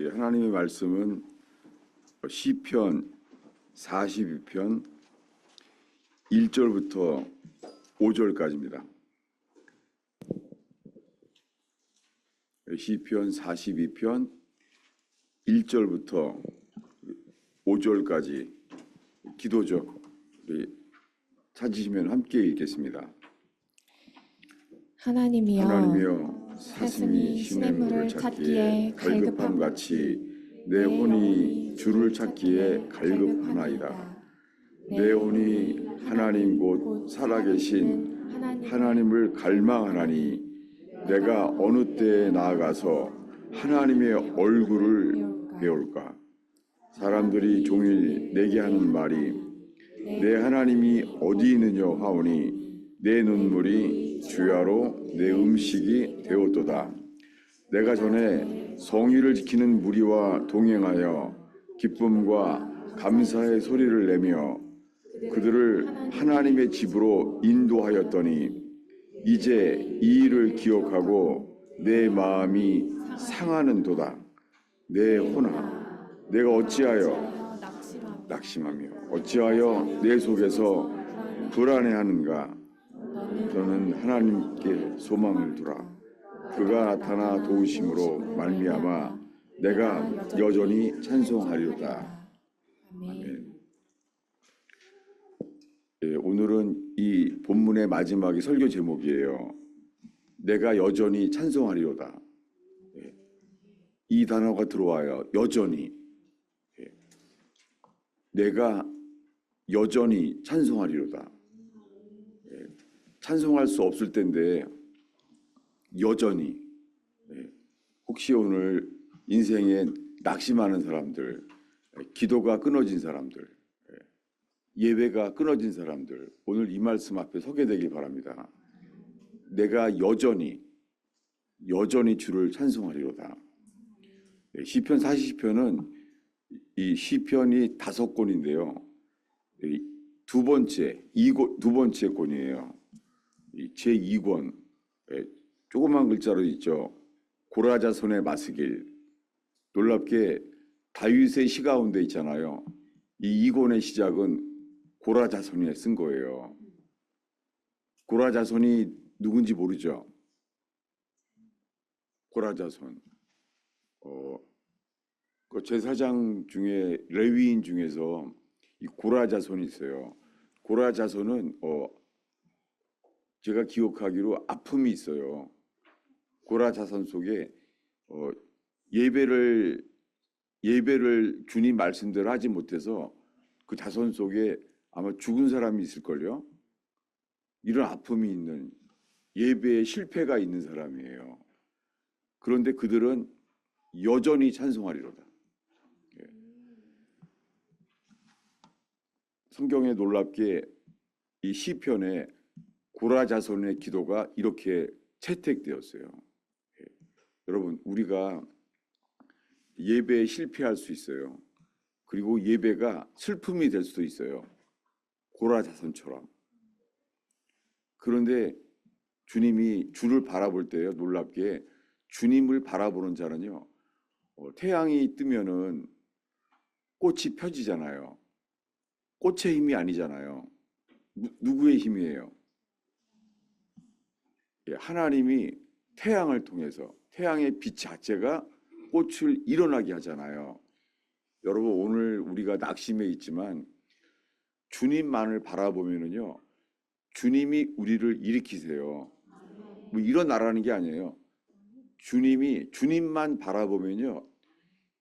하나님의 말씀은 시편 42편 1절부터 5절까지입니다. 시편 42편 1절부터 5절까지 기도죠. 찾으시면 함께 읽겠습니다. 하나님이여, 사슴이 시냇물을 찾기에 갈급함같이 내 혼이 주를 찾기에 갈급하나이다. 내 혼이 하나님 곧 살아계신 하나님을 갈망하나니 내가 어느 때에 나아가서 하나님의 얼굴을 배울까? 사람들이 종일 내게 하는 말이 내 하나님이 어디 있느냐 하오니 내 눈물이 주야로 내 음식이 되었도다. 내가 전에 성의를 지키는 무리와 동행하여 기쁨과 감사의 소리를 내며 그들을 하나님의 집으로 인도하였더니 이제 이 일을 기억하고 내 마음이 상하는도다. 내 혼아, 내가 어찌하여 낙심하며 어찌하여 내 속에서 불안해하는가? 너는 하나님께 소망을 두라. 그가 나타나 도우심으로 말미암아 내가 여전히 찬송하리로다. 아멘. 오늘은 이 본문의 마지막이 설교 제목이에요. 내가 여전히 찬송하리로다. 이 단어가 들어와요. 여전히. 내가 여전히 찬송하리로다. 찬송할 수 없을 텐데 여전히. 혹시 오늘 인생에 낙심하는 사람들, 기도가 끊어진 사람들, 예배가 끊어진 사람들, 오늘 이 말씀 앞에 서게 되길 바랍니다. 내가 여전히 주를 찬송하리로다. 시편 40편은 이 시편이 5권인데요. 두 번째 권이에요. 제2권, 조그만 글자로 있죠. 고라자손의 마스길. 놀랍게 다윗의 시 가운데 있잖아요. 이 2권의 시작은 고라자손이 쓴 거예요. 고라자손이 누군지 모르죠. 고라자손. 그 제사장 중에 레위인 중에서 이 고라자손이 있어요. 고라자손은 제가 기억하기로 아픔이 있어요. 고라자손 속에 예배를 주님 말씀대로 하지 못해서 그 자손 속에 아마 죽은 사람이 있을걸요. 이런 아픔이 있는, 예배에 실패가 있는 사람이에요. 그런데 그들은 여전히 찬송하리로다. 성경에 놀랍게 이 시편에 고라자손의 기도가 이렇게 채택되었어요. 여러분, 우리가 예배에 실패할 수 있어요. 그리고 예배가 슬픔이 될 수도 있어요. 고라자손처럼. 그런데 주님이 주를 바라볼 때요, 놀랍게 주님을 바라보는 자는요, 태양이 뜨면은 꽃이 펴지잖아요. 꽃의 힘이 아니잖아요. 누구의 힘이에요? 하나님이 태양을 통해서, 태양의 빛 자체가 꽃을 일어나게 하잖아요. 여러분, 오늘 우리가 낙심해 있지만 주님만을 바라보면은요, 주님이 우리를 일으키세요. 뭐 일어나라는 게 아니에요. 주님만 바라보면요,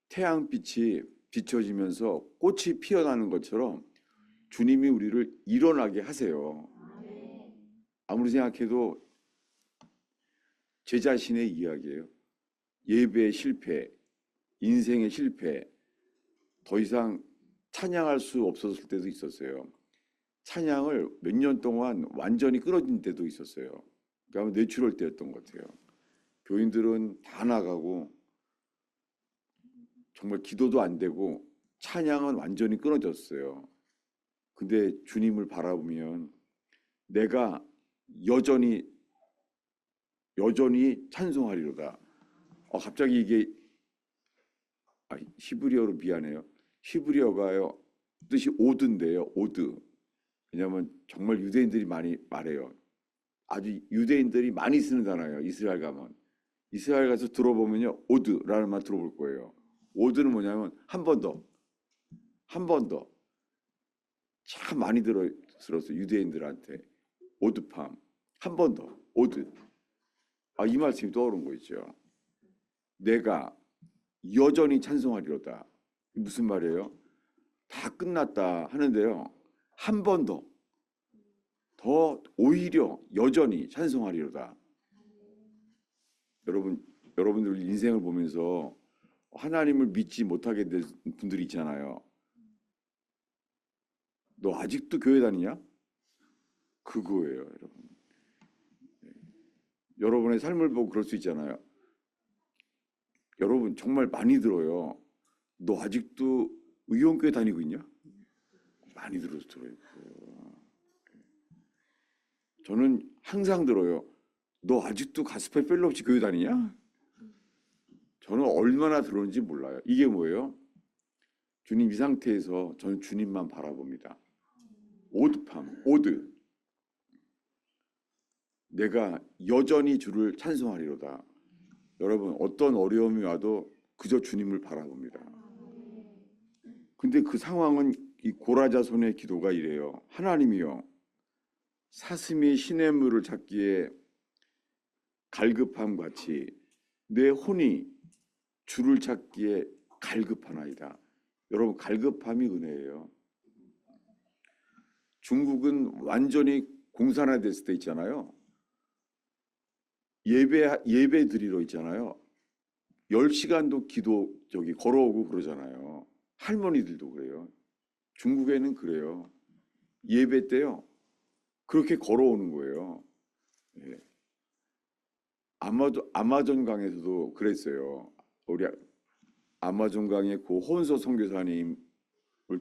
태양빛이 비춰지면서 꽃이 피어나는 것처럼 주님이 우리를 일어나게 하세요. 아무리 생각해도 제 자신의 이야기예요. 예배의 실패, 인생의 실패, 더 이상 찬양할 수 없었을 때도 있었어요. 찬양을 몇 년 동안 완전히 끊어진 때도 있었어요. 그러니까 내추럴 때였던 것 같아요. 교인들은 다 나가고 정말 기도도 안 되고 찬양은 완전히 끊어졌어요. 근데 주님을 바라보면 내가 여전히 찬송하리로다. 갑자기 이게 히브리어로 미안해요. 히브리어가요 뜻이 오드인데요. 오드. 왜냐하면 정말 유대인들이 많이 말해요. 아주 유대인들이 많이 쓰는 단어예요. 이스라엘 가면. 이스라엘 가서 들어보면요. 오드라는 말 들어볼 거예요. 오드는 뭐냐면 한 번 더. 한 번 더. 참 많이 들었어요. 유대인들한테. 오드팜. 한 번 더. 오드. 이 말씀이 떠오른 거 있죠. 내가 여전히 찬송하리로다. 무슨 말이에요? 다 끝났다 하는데요. 한 번 더 오히려 여전히 찬송하리로다. 여러분들 인생을 보면서 하나님을 믿지 못하게 된 분들이 있잖아요. 너 아직도 교회 다니냐? 그거예요, 여러분. 여러분의 삶을 보고 그럴 수 있잖아요. 여러분 정말 많이 들어요. 너 아직도 의원교회 다니고 있냐? 많이 들어요. 저는 항상 들어요. 너 아직도 가스펠 펠로우십 교회 다니냐? 저는 얼마나 들었는지 몰라요. 이게 뭐예요? 주님 이 상태에서 저는 주님만 바라봅니다. 오드팜, 오드. 내가 여전히 주를 찬송하리로다. 여러분 어떤 어려움이 와도 그저 주님을 바라봅니다. 근데 그 상황은 이 고라자손의 기도가 이래요. 하나님이여 사슴이 시냇물을 찾기에 갈급함 같이 내 혼이 주를 찾기에 갈급하나이다. 여러분 갈급함이 은혜예요. 중국은 완전히 공산화됐을 때 있잖아요. 예배 드리러 있잖아요. 10시간도 걸어오고 그러잖아요. 할머니들도 그래요. 중국에는 그래요. 예배 때요. 그렇게 걸어오는 거예요. 예. 아마존 강에서도 그랬어요. 우리 아마존 강의 고 혼서 선교사님을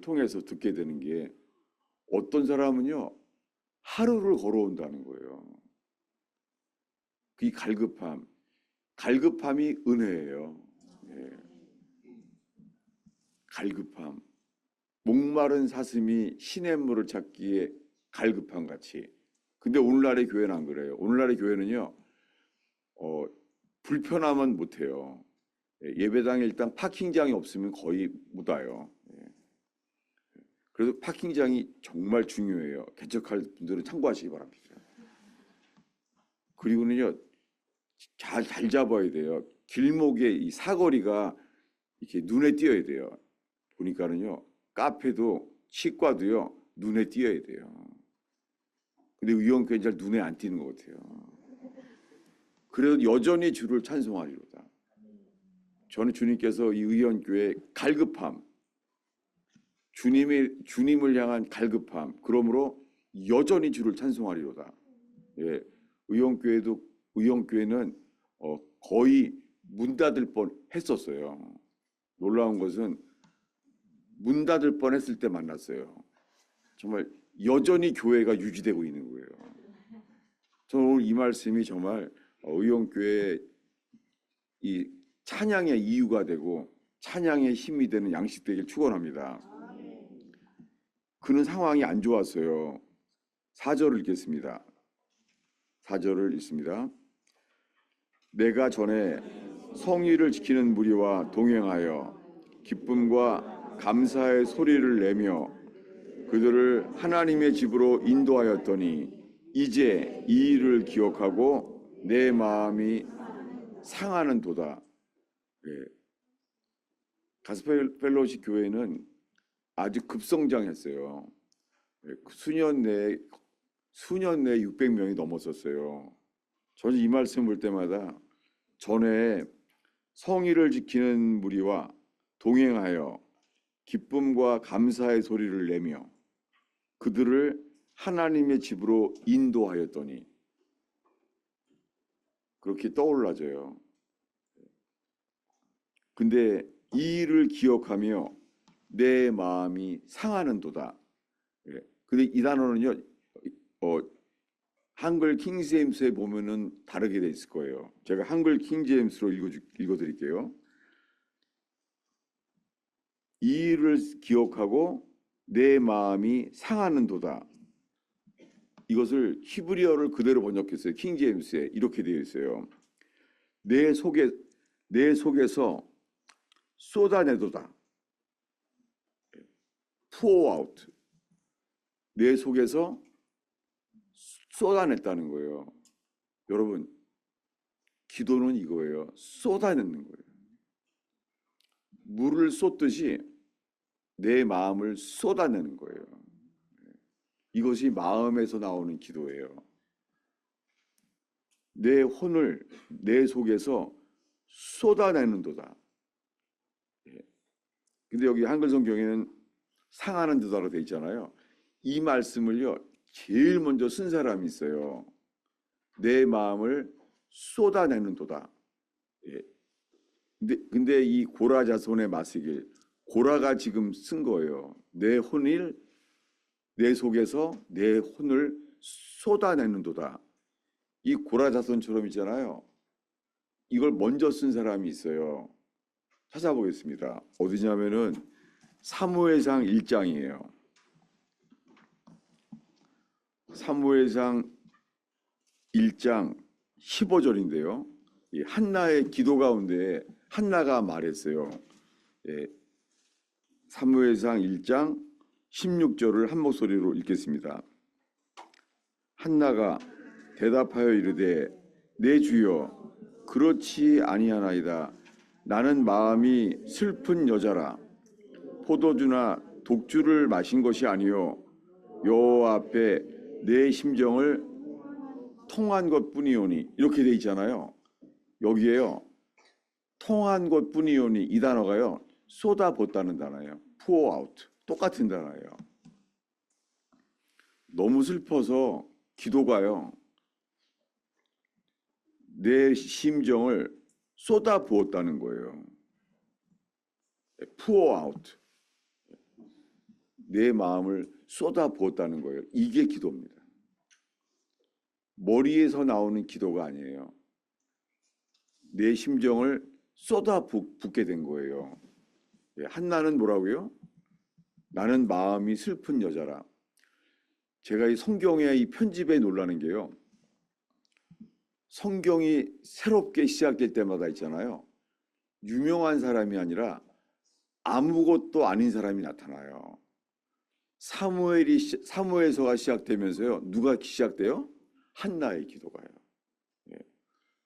통해서 듣게 되는 게 어떤 사람은요. 하루를 걸어온다는 거예요. 이 갈급함이 은혜예요. 예. 갈급함. 목마른 사슴이 시냇물을 찾기에 갈급함 같이. 근데 오늘날의 교회는 안 그래요. 오늘날의 교회는요. 불편하면 못해요. 예배당에 일단 파킹장이 없으면 거의 못 와요. 그래서 파킹장이 정말 중요해요. 개척할 분들은 참고하시기 바랍니다. 그리고는요. 잘 잡아야 돼요. 길목에 이 사거리가 이렇게 눈에 띄어야 돼요. 보니까는요. 카페도 치과도요. 눈에 띄어야 돼요. 근데 의원교회는 잘 눈에 안 띄는 것 같아요. 그래도 여전히 주를 찬송하리로다. 저는 주님께서 이 의원교회 갈급함, 주님을 향한 갈급함, 그러므로 여전히 주를 찬송하리로다. 예, 의원교회는 거의 문 닫을 뻔 했었어요. 놀라운 것은 문 닫을 뻔 했을 때 만났어요. 정말 여전히 교회가 유지되고 있는 거예요. 저는 오늘 이 말씀이 정말 의원교회 이 찬양의 이유가 되고 찬양의 힘이 되는 양식되길 축원합니다. 그는 상황이 안 좋았어요. 4절을 읽겠습니다. 4절을 읽습니다. 내가 전에 성의를 지키는 무리와 동행하여 기쁨과 감사의 소리를 내며 그들을 하나님의 집으로 인도하였더니 이제 이 일을 기억하고 내 마음이 상하는도다. 예. 가스펠 펠로우십 교회는 아주 급성장했어요. 예. 수년 내에 600명이 넘었었어요. 저는 이 말씀 볼 때마다 전에 성의를 지키는 무리와 동행하여 기쁨과 감사의 소리를 내며 그들을 하나님의 집으로 인도하였더니 그렇게 떠올라져요. 근데 이 일을 기억하며 내 마음이 상하는도다. 근데 이 단어는요, 한글 킹제임스에 보면은 다르게 돼 있을 거예요. 제가 한글 킹제임스로 읽어드릴게요. 이 일을 기억하고 내 마음이 상하는도다. 이것을 히브리어를 그대로 번역했어요. 킹 제임스에 이렇게 되어 있어요. 내 속에서 쏟아내도다. pour out. 내 속에서 쏟아냈다는 거예요. 여러분, 기도는 이거예요. 쏟아내는 거예요. 물을 쏟듯이 내 마음을 쏟아내는 거예요. 이것이 마음에서 나오는 기도예요. 내 혼을 내 속에서 쏟아내는도다. 근데 여기 한글 성경에는 상하는 도다로 돼 있잖아요. 이 말씀을요, 제일 먼저 쓴 사람이 있어요. 내 마음을 쏟아내는 도다. 근데 이 고라 자손의 마시길, 고라가 지금 쓴 거예요. 내 혼을 내 속에서 내 혼을 쏟아내는 도다. 이 고라 자손처럼 있잖아요. 이걸 먼저 쓴 사람이 있어요. 찾아보겠습니다. 어디냐면은 사무엘상 1장이에요. 사무엘상 1장 15절인데요. 이 한나의 기도 가운데 한나가 말했어요. 사무엘상 1장 16절을 한 목소리로 읽겠습니다. 한나가 대답하여 이르되 내 주여 그렇지 아니하나이다. 나는 마음이 슬픈 여자라. 포도주나 독주를 마신 것이 아니요 여호와 앞에 내 심정을 통한 것뿐이오니. 이렇게 돼 있잖아요. 여기에요. 통한 것뿐이오니 이 단어가요. 쏟아붓다는 단어예요. pour out. 똑같은 단어예요. 너무 슬퍼서 기도가요. 내 심정을 쏟아부었다는 거예요. pour out. 내 마음을 쏟아부었다는 거예요. 이게 기도입니다. 머리에서 나오는 기도가 아니에요. 내 심정을 쏟아붓게 된 거예요. 한나는 뭐라고요? 나는 마음이 슬픈 여자라. 제가 이 성경의 이 편집에 놀라는 게요. 성경이 새롭게 시작될 때마다 있잖아요. 유명한 사람이 아니라 아무것도 아닌 사람이 나타나요. 사무엘서가 시작되면서요. 누가 시작돼요? 한나의 기도가요.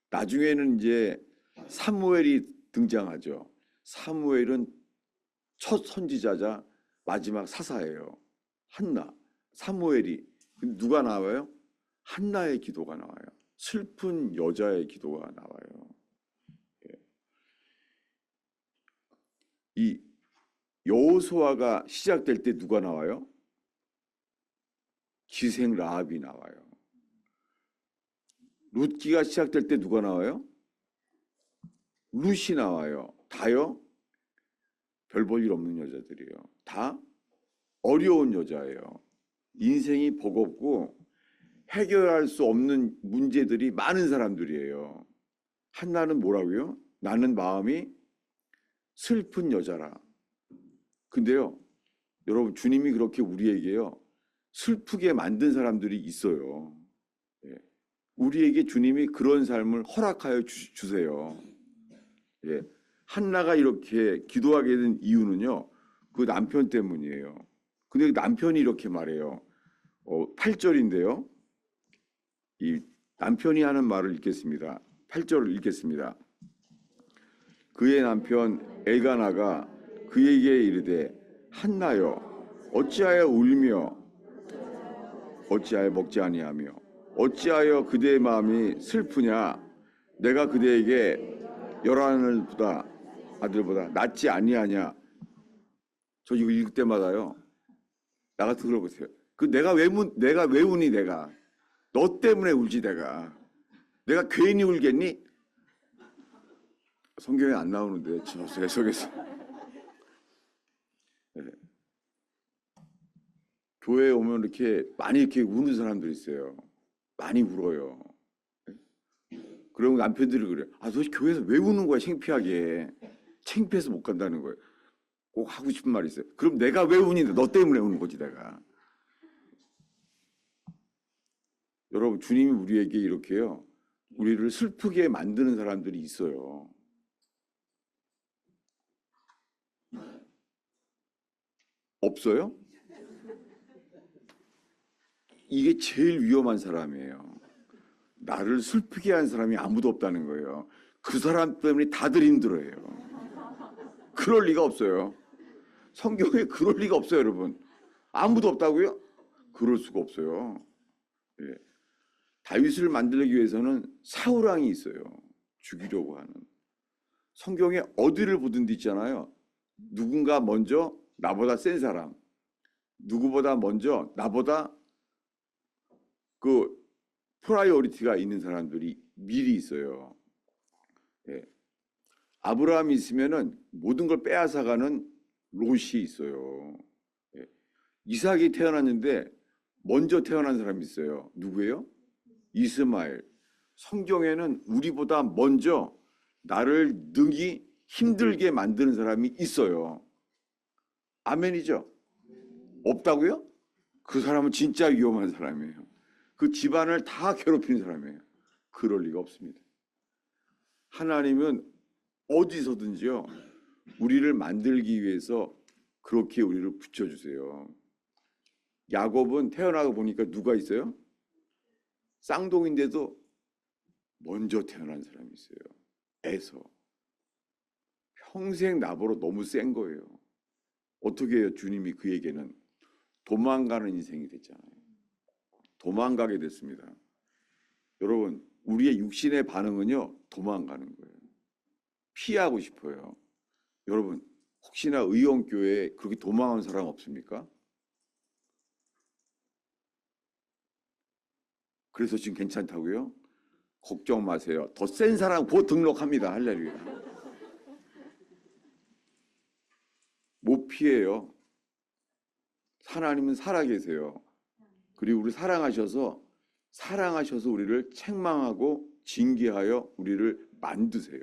나중에는 이제 사무엘이 등장하죠. 사무엘은 첫 선지자자 마지막 사사예요. 한나, 사무엘이. 근데 누가 나와요? 한나의 기도가 나와요. 슬픈 여자의 기도가 나와요. 이 여호수아가 시작될 때 누가 나와요? 기생 라합이 나와요. 룻기가 시작될 때 누가 나와요? 룻이 나와요. 다요? 별 볼 일 없는 여자들이에요. 다 어려운 여자예요. 인생이 버겁고 해결할 수 없는 문제들이 많은 사람들이에요. 한나는 뭐라고요? 나는 마음이 슬픈 여자라. 근데요, 여러분, 주님이 그렇게 우리에게요, 슬프게 만든 사람들이 있어요. 우리에게 주님이 그런 삶을 허락하여 주세요. 한나가 이렇게 기도하게 된 이유는요, 그 남편 때문이에요. 근데 남편이 이렇게 말해요. 8절인데요. 이 남편이 하는 말을 읽겠습니다. 8절을 읽겠습니다. 그의 남편 엘가나가 그에게 이르되 한나여 어찌하여 울며 어찌하여 먹지 아니하며 어찌하여 그대의 마음이 슬프냐. 내가 그대에게 열한 아들보다 낫지 아니하냐. 저 이거 읽을 때마다요, 나 같은 걸 보세요. 내가 왜 우니. 내가 너 때문에 울지. 내가 괜히 울겠니? 성경에 안 나오는데 제 속에서. 교회에 오면 이렇게 우는 사람들이 있어요. 많이 울어요. 그러면 남편들이 그래요. 너 교회에서 왜 우는 거야? 창피하게. 창피해서 못 간다는 거예요. 꼭 하고 싶은 말이 있어요. 그럼 내가 왜 우니? 너 때문에 우는 거지 내가. 여러분 주님이 우리에게 이렇게요. 우리를 슬프게 만드는 사람들이 있어요. 없어요? 이게 제일 위험한 사람이에요. 나를 슬프게 한 사람이 아무도 없다는 거예요. 그 사람 때문에 다들 힘들어해요. 그럴 리가 없어요. 성경에 그럴 리가 없어요, 여러분. 아무도 없다고요? 그럴 수가 없어요. 예. 다윗을 만들기 위해서는 사울 왕이 있어요. 죽이려고 하는. 성경에 어디를 보든지 있잖아요. 누군가 먼저 나보다 센 사람, 누구보다 먼저 나보다 그 프라이어리티가 있는 사람들이 미리 있어요. 예. 아브라함이 있으면은 모든 걸 빼앗아가는 롯이 있어요. 예. 이삭이 태어났는데 먼저 태어난 사람이 있어요. 누구예요? 이스마엘. 성경에는 우리보다 먼저 나를 능히 힘들게 만드는 사람이 있어요. 아멘이죠? 없다고요? 그 사람은 진짜 위험한 사람이에요. 그 집안을 다 괴롭히는 사람이에요. 그럴 리가 없습니다. 하나님은 어디서든지요, 우리를 만들기 위해서 그렇게 우리를 붙여주세요. 야곱은 태어나고 보니까 누가 있어요? 쌍둥이인데도 먼저 태어난 사람이 있어요. 에서. 평생 나보러 너무 센 거예요. 어떻게 해요? 주님이 그에게는 도망가는 인생이 됐잖아요. 도망가게 됐습니다. 여러분, 우리의 육신의 반응은요, 도망가는 거예요. 피하고 싶어요. 여러분, 혹시나 의원교회에 그렇게 도망한 사람 없습니까? 그래서 지금 괜찮다고요? 걱정 마세요. 더 센 사람 곧 등록합니다. 할렐루야. 못 피해요. 하나님은 살아계세요. 그리고 우리 사랑하셔서 우리를 책망하고 징계하여 우리를 만드세요.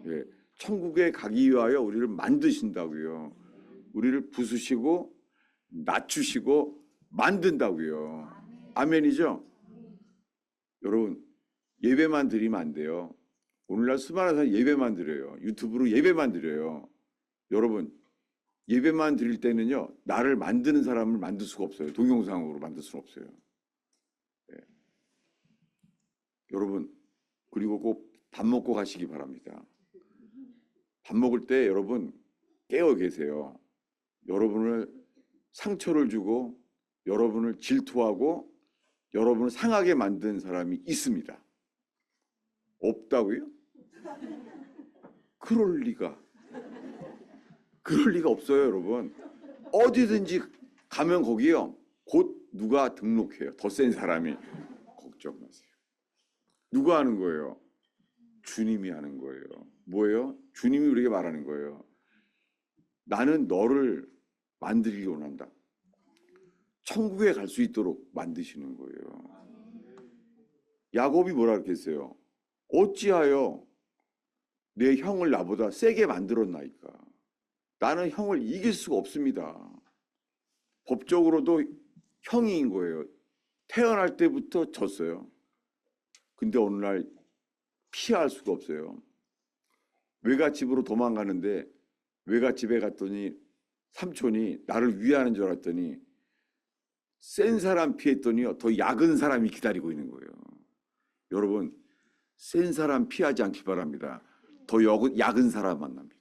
예, 천국에 가기 위하여 우리를 만드신다고요. 우리를 부수시고 낮추시고 만든다고요. 아멘이죠? 여러분, 예배만 드리면 안 돼요. 오늘날 수많은 사람이 예배만 드려요. 유튜브로 예배만 드려요. 여러분, 예배만 드릴 때는요, 나를 만드는 사람을 만들 수가 없어요. 동영상으로 만들 수는 없어요. 예. 여러분, 그리고 꼭 밥 먹고 가시기 바랍니다. 밥 먹을 때 여러분 깨어 계세요. 여러분을 상처를 주고 여러분을 질투하고 여러분을 상하게 만든 사람이 있습니다. 없다고요? 그럴 리가 없어요, 여러분. 어디든지 가면 거기요, 곧 누가 등록해요. 더 센 사람이. 걱정 마세요. 누가 하는 거예요? 주님이 하는 거예요. 뭐예요? 주님이 우리에게 말하는 거예요. 나는 너를 만들기 원한다. 천국에 갈 수 있도록 만드시는 거예요. 야곱이 뭐라 그랬겠어요? 어찌하여 내 형을 나보다 세게 만들었나이까. 나는 형을 이길 수가 없습니다. 법적으로도 형인 거예요. 태어날 때부터 졌어요. 근데 어느 날 피할 수가 없어요. 외갓집으로 도망가는데 외갓집에 갔더니 삼촌이 나를 위하는 줄 알았더니 센 사람 피했더니요, 더 약은 사람이 기다리고 있는 거예요. 여러분, 센 사람 피하지 않기 바랍니다. 더 약은 사람 만납니다.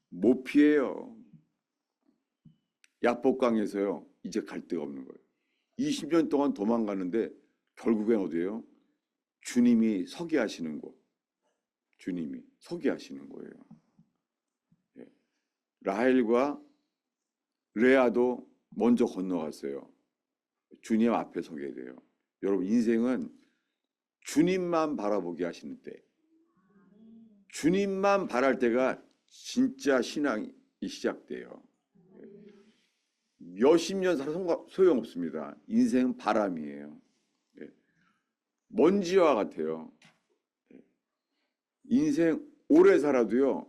못 피해요. 약복강에서요, 이제 갈 데가 없는 거예요. 20년 동안 도망가는데 결국엔 어디예요? 주님이 서게 하시는 곳. 주님이 서게 하시는 거예요. 예. 라헬과 레아도 먼저 건너갔어요. 주님 앞에 서게 돼요. 여러분, 인생은 주님만 바라보게 하시는 때, 주님만 바랄 때가 진짜 신앙이 시작돼요. 몇십 년 살아도 소용없습니다. 인생은 바람이에요. 먼지와 같아요. 인생 오래 살아도요,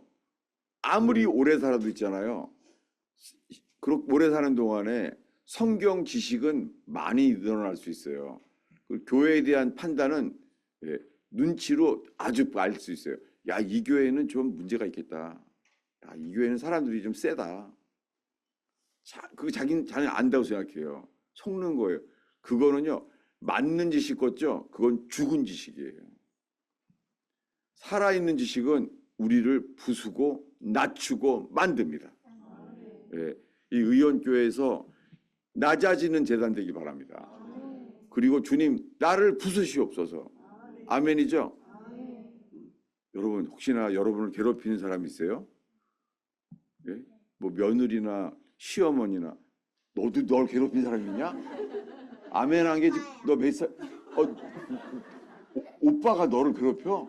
아무리 오래 살아도 있잖아요. 그렇게 오래 사는 동안에 성경 지식은 많이 늘어날 수 있어요. 그 교회에 대한 판단은 예, 눈치로 아주 알 수 있어요. 야, 이 교회는 좀 문제가 있겠다. 야, 이 교회는 사람들이 좀 세다. 그거 자기는 안다고 생각해요. 속는 거예요. 그거는요, 맞는 지식 같죠? 그건 죽은 지식이에요. 살아있는 지식은 우리를 부수고 낮추고 만듭니다. 예, 이 의원교회에서 낮아지는 재단 되기 바랍니다. 그리고 주님, 나를 부수시옵소서. 아멘이죠? 여러분, 혹시나 여러분을 괴롭히는 사람 있어요? 예? 뭐 며느리나 시어머니나 너도 널 괴롭힌 사람 있냐? 아멘 한 게 너 몇 살? 오빠가 너를 괴롭혀?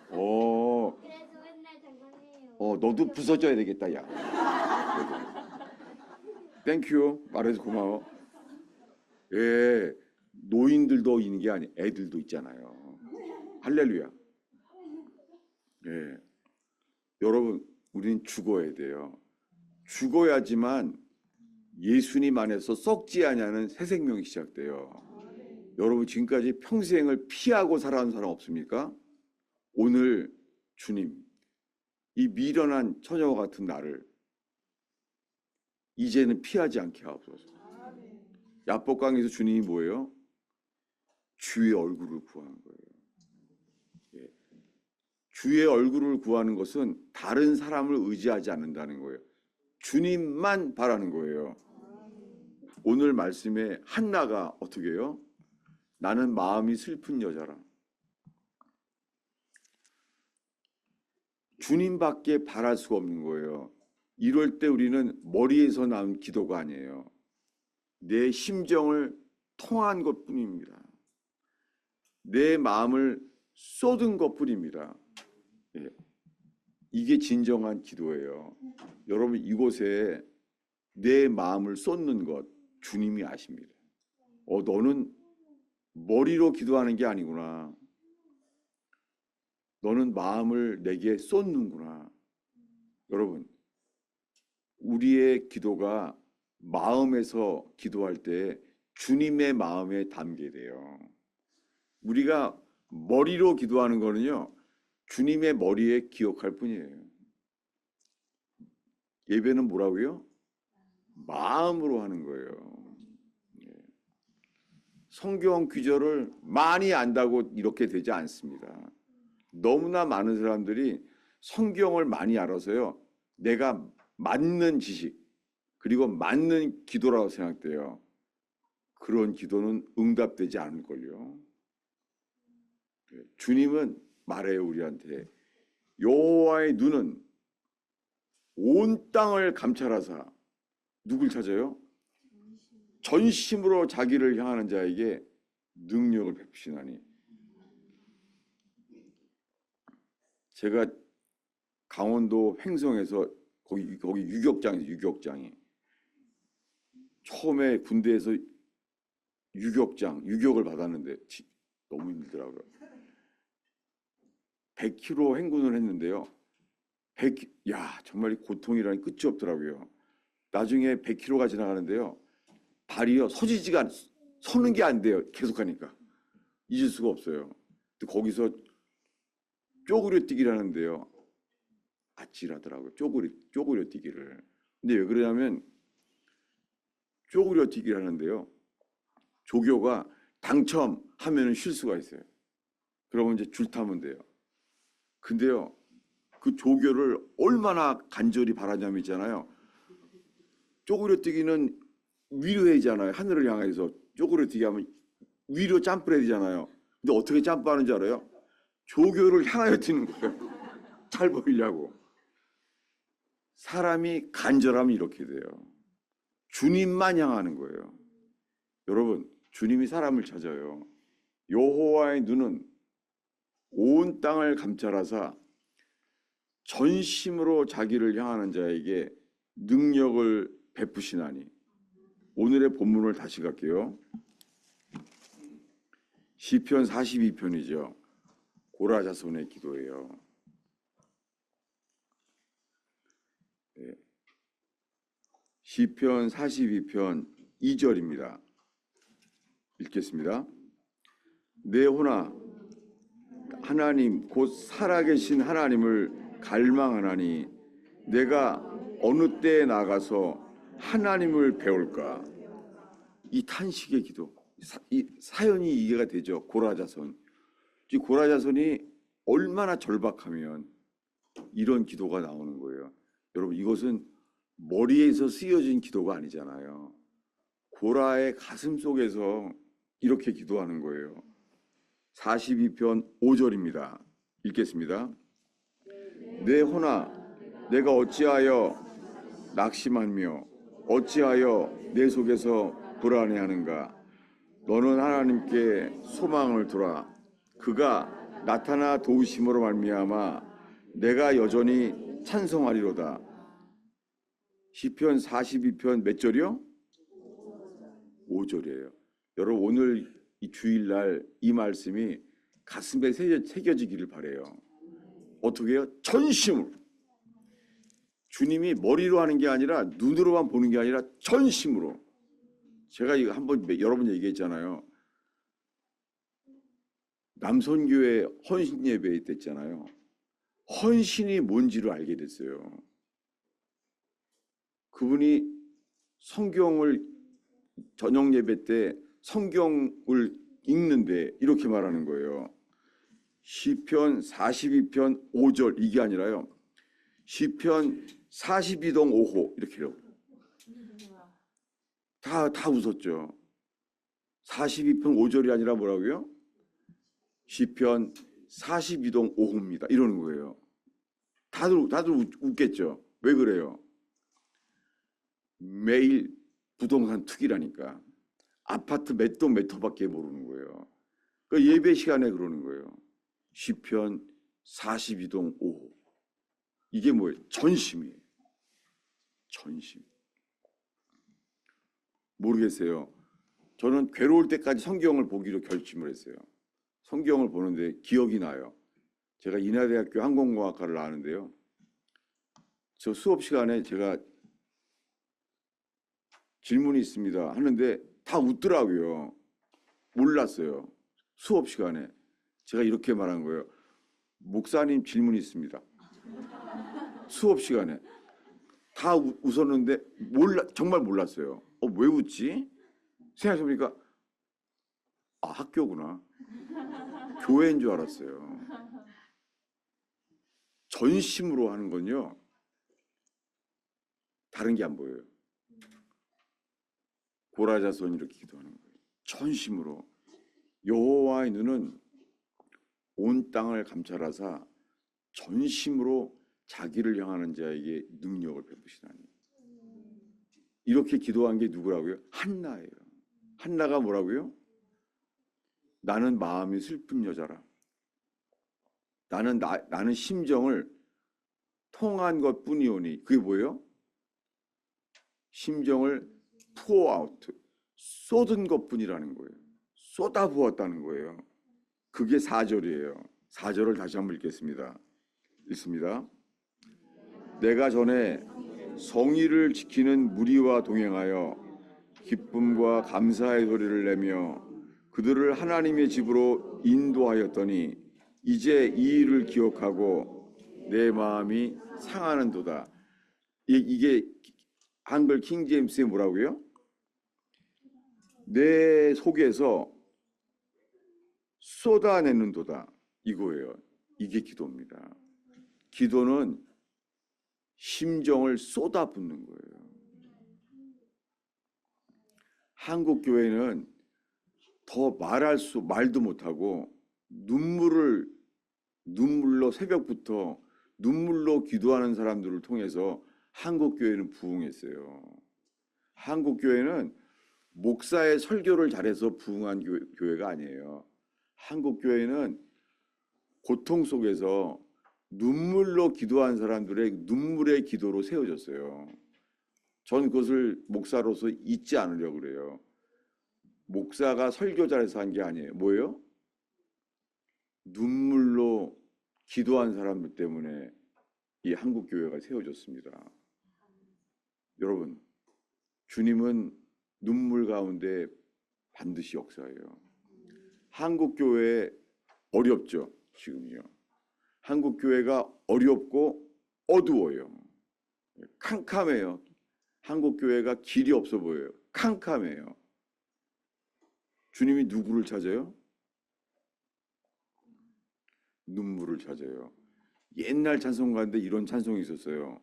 그래서 맨날 장난해요. 너도 부서져야 되겠다, 야. 땡큐. 말해서 고마워. 예, 노인들도 있는 게 아니, 애들도 있잖아요. 할렐루야. 예, 여러분, 우리는 죽어야 돼요. 죽어야지만 예수님 안에서 썩지 아니하는 새 생명이 시작돼요. 여러분 지금까지 평생을 피하고 살아온 사람 없습니까? 오늘 주님, 이 미련한 처녀와 같은 나를 이제는 피하지 않게 하옵소서. 야복강에서 주님이 뭐예요? 주의 얼굴을 구하는 거예요. 예. 주의 얼굴을 구하는 것은 다른 사람을 의지하지 않는다는 거예요. 주님만 바라는 거예요. 오늘 말씀에 한나가 어떻게 해요? 나는 마음이 슬픈 여자라. 주님밖에 바랄 수가 없는 거예요. 이럴 때 우리는 머리에서 나온 기도가 아니에요. 내 심정을 통한 것뿐입니다. 내 마음을 쏟은 것뿐입니다. 예. 이게 진정한 기도예요. 여러분 이곳에 내 마음을 쏟는 것 주님이 아십니다. 너는 머리로 기도하는 게 아니구나. 너는 마음을 내게 쏟는구나. 여러분, 우리의 기도가 마음에서 기도할 때 주님의 마음에 담게 돼요. 우리가 머리로 기도하는 거는요, 주님의 머리에 기억할 뿐이에요. 예배는 뭐라고요? 마음으로 하는 거예요. 성경 구절을 많이 안다고 이렇게 되지 않습니다. 너무나 많은 사람들이 성경을 많이 알아서요. 내가 맞는 지식 그리고 맞는 기도라고 생각돼요. 그런 기도는 응답되지 않을걸요. 주님은 말해요 우리한테. 여호와의 눈은 온 땅을 감찰하사 누굴 찾아요? 전심으로 자기를 향하는 자에게 능력을 베푸시나니. 제가 강원도 횡성에서 거기 유격장이 처음에 군대에서 유격을 받았는데 너무 힘들더라고요. 100km 행군을 했는데요. 정말 고통이라니 끝이 없더라고요. 나중에 100km가 지나가는데요. 발이요 서는 게 안 돼요. 계속하니까 잊을 수가 없어요. 거기서 쪼그려 뛰기를 하는데요. 아찔하더라고요. 쪼그려 뛰기를. 근데 왜 그러냐면 쪼그려 뛰기를 하는데요. 조교가 당첨하면 쉴 수가 있어요. 그러면 이제 줄 타면 돼요. 근데요. 그 조교를 얼마나 간절히 바라냐면 있잖아요. 쪼그려 뛰기는 위로 해야잖아요. 하늘을 향해서 쪼그려 뛰기 하면 위로 점프를 해야 되잖아요. 근데 어떻게 점프하는지 알아요? 조교를 향하여 뛰는 거예요. 잘 보이려고. 사람이 간절하면 이렇게 돼요. 주님만 향하는 거예요. 여러분, 주님이 사람을 찾아요. 여호와의 눈은 온 땅을 감찰하사 전심으로 자기를 향하는 자에게 능력을 베푸시나니. 오늘의 본문을 다시 갈게요. 시편 42편이죠. 고라 자손의 기도예요. 예. 시편 42편 2절입니다. 읽겠습니다. 내 혼아 하나님 곧 살아계신 하나님을 갈망하나니 내가 어느 때에 나가서 하나님을 배울까? 이 탄식의 기도, 이 사연이 이해가 되죠. 고라자손. 이 고라자손이 얼마나 절박하면 이런 기도가 나오는 거예요. 여러분, 이것은 머리에서 쓰여진 기도가 아니잖아요. 고라의 가슴 속에서 이렇게 기도하는 거예요. 42편 5절입니다. 읽겠습니다. 내 혼아 내가 어찌하여 낙심하며 어찌하여 내 속에서 불안해하는가? 너는 하나님께 소망을 두라. 그가 나타나 도우심으로 말미암아 내가 여전히 찬송하리로다. 시편 42편 몇 절이요? 5절이에요. 여러분, 오늘 이 주일날 이 말씀이 가슴에 새겨지기를 바라요. 어떻게 해요? 전심으로. 주님이 머리로 하는 게 아니라 눈으로만 보는 게 아니라 전심으로. 제가 이거 한번 여러 번 얘기했잖아요. 남선교회 헌신 예배 됐잖아요. 헌신이 뭔지를 알게 됐어요. 그분이 성경을 저녁 예배 때 성경을 읽는데 이렇게 말하는 거예요. 시편 42편 5절 이게 아니라요. 시편 42동 5호 이렇게요. 다 웃었죠. 42편 5절이 아니라 뭐라고요? 시편 42동 5호입니다. 이러는 거예요. 다들 웃겠죠. 왜 그래요? 매일 부동산 투기라니까. 아파트 몇 동 몇 호밖에 모르는 거예요. 그 예배 시간에 그러는 거예요. 시편 42동 5호. 이게 뭐예요? 전심이에요. 전심. 모르겠어요. 저는 괴로울 때까지 성경을 보기로 결심을 했어요. 성경을 보는데 기억이 나요. 제가 인하대학교 항공공학과를 나왔는데요. 저 수업 시간에 제가 질문이 있습니다 하는데 다 웃더라고요. 몰랐어요. 수업 시간에. 제가 이렇게 말한 거예요. 목사님 질문이 있습니다. 수업 시간에. 다 웃었는데 정말 몰랐어요. 왜 웃지? 생각해보니까 학교구나. 교회인 줄 알았어요. 전심으로 하는 건요. 다른 게 안 보여요. 고라자손이 이렇게 기도하는 거예요. 전심으로. 여호와의 눈은 온 땅을 감찰하사 전심으로 자기를 향하는 자에게 능력을 베푸시다니. 이렇게 기도한 게 누구라고요? 한나예요. 한나가 뭐라고요? 나는 마음이 슬픈 여자라. 나는 심정을 통한 것뿐이오니. 그게 뭐예요? 심정을 pour out, 쏟은 것뿐이라는 거예요. 쏟아부었다는 거예요. 그게 4절이에요. 4절을 다시 한번 읽겠습니다. 읽습니다. 내가 전에 성의를 지키는 무리와 동행하여 기쁨과 감사의 소리를 내며 그들을 하나님의 집으로 인도하였더니 이제 이 일을 기억하고 내 마음이 상하는도다. 이게 한글 킹제임스에 뭐라고요? 내 속에서 쏟아내는도다. 이거예요. 이게 기도입니다. 기도는 심정을 쏟아붓는 거예요. 한국 교회는 더 말도 못하고 눈물로 새벽부터 눈물로 기도하는 사람들을 통해서 한국 교회는 부흥했어요. 한국 교회는 목사의 설교를 잘해서 부흥한 교회가 아니에요. 한국 교회는 고통 속에서 눈물로 기도한 사람들의 눈물의 기도로 세워졌어요. 전 그것을 목사로서 잊지 않으려고 그래요. 목사가 설교 잘해서 한 게 아니에요. 뭐예요? 눈물로 기도한 사람들 때문에 이 한국 교회가 세워졌습니다. 주님은 눈물 가운데 반드시 역사해요. 한국 교회 어렵죠, 지금요. 한국 교회가 어렵고 어두워요. 캄캄해요. 한국 교회가 길이 없어 보여요. 캄캄해요. 주님이 누구를 찾아요? 눈물을 찾아요. 옛날 찬송가인데 이런 찬송이 있었어요.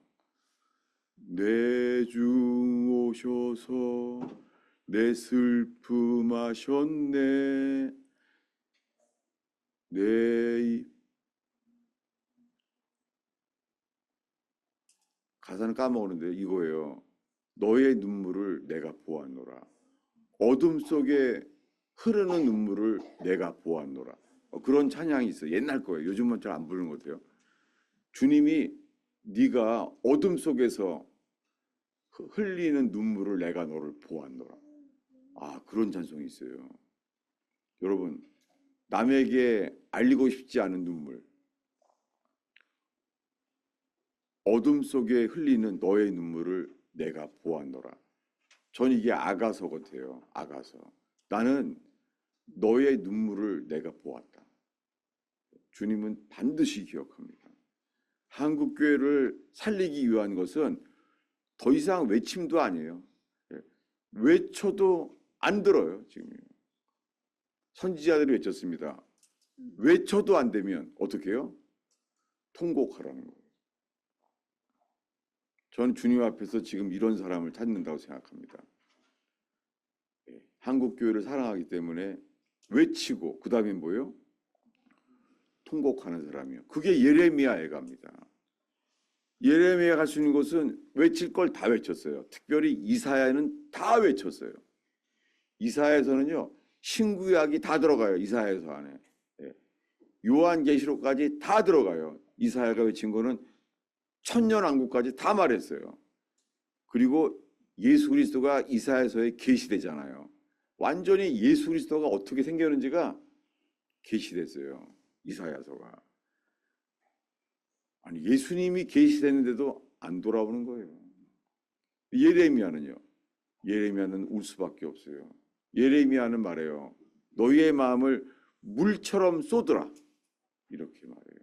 내 주 오셔서 내 슬픔 하셨네. 가사는 까먹었는데 이거예요. 너의 눈물을 내가 보았노라. 어둠 속에 흐르는 눈물을 내가 보았노라. 그런 찬양이 있어요. 옛날 거예요. 요즘은 잘 안 부르는 것 같아요. 주님이 네가 어둠 속에서 흘리는 눈물을 내가 너를 보았노라. 그런 찬송이 있어요. 여러분, 남에게 알리고 싶지 않은 눈물, 어둠 속에 흘리는 너의 눈물을 내가 보았노라. 전 이게 아가서 같아요. 아가서. 나는 너의 눈물을 내가 보았다. 주님은 반드시 기억합니다. 한국 교회를 살리기 위한 것은 더 이상 외침도 아니에요. 외쳐도 안 들어요. 지금 선지자들이 외쳤습니다. 외쳐도 안 되면 어떻게 해요? 통곡하라는 거예요. 저는 주님 앞에서 지금 이런 사람을 찾는다고 생각합니다. 한국 교회를 사랑하기 때문에 외치고 그 다음에 뭐예요? 통곡하는 사람이요. 그게 예레미야 애가입니다. 예레미야가 할 수 있는 것은 외칠 걸 다 외쳤어요. 특별히 이사야는 다 외쳤어요. 이사야에서는요 신구약이 다 들어가요. 이사야에서 안에 요한계시록까지 다 들어가요. 이사야가 외친 거는 천년왕국까지 다 말했어요. 그리고 예수 그리스도가 이사야서에 계시되잖아요. 완전히 예수 그리스도가 어떻게 생겼는지가 계시됐어요. 이사야서가. 아니 예수님이 계시됐는데도 안 돌아오는 거예요. 예레미야는요. 예레미야는 울 수밖에 없어요. 예레미야는 말해요. 너희의 마음을 물처럼 쏟으라. 이렇게 말해요.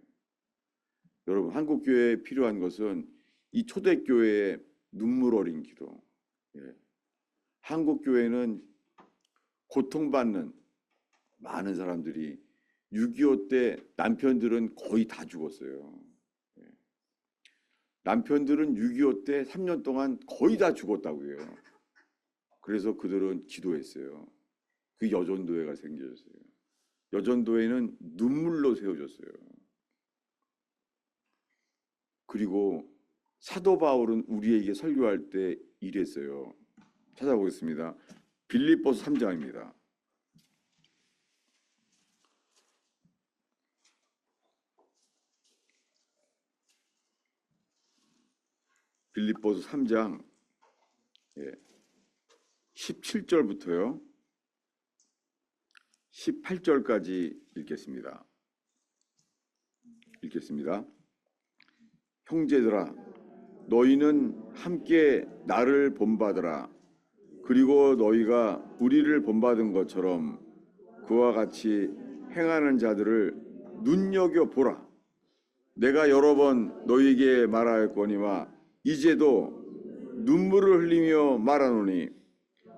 여러분 한국 교회에 필요한 것은 이 초대교회의 눈물 어린 기도. 한국 교회는 고통받는 많은 사람들이 6.25 때 남편들은 거의 다 죽었어요. 남편들은 6.25 때 3년 동안 거의 다 죽었다고 해요. 그래서 그들은 기도했어요. 그 여전도회가 생겨졌어요. 여전도회는 눈물로 세워졌어요. 그리고 사도 바울은 우리에게 설교할 때 이랬어요. 찾아보겠습니다. 빌립보서 3장입니다. 빌립보서 3장 17절부터요. 18절까지 읽겠습니다. 형제들아 너희는 함께 나를 본받으라. 그리고 너희가 우리를 본받은 것처럼 그와 같이 행하는 자들을 눈여겨보라. 내가 여러 번 너희에게 말하였거니와 이제도 눈물을 흘리며 말하노니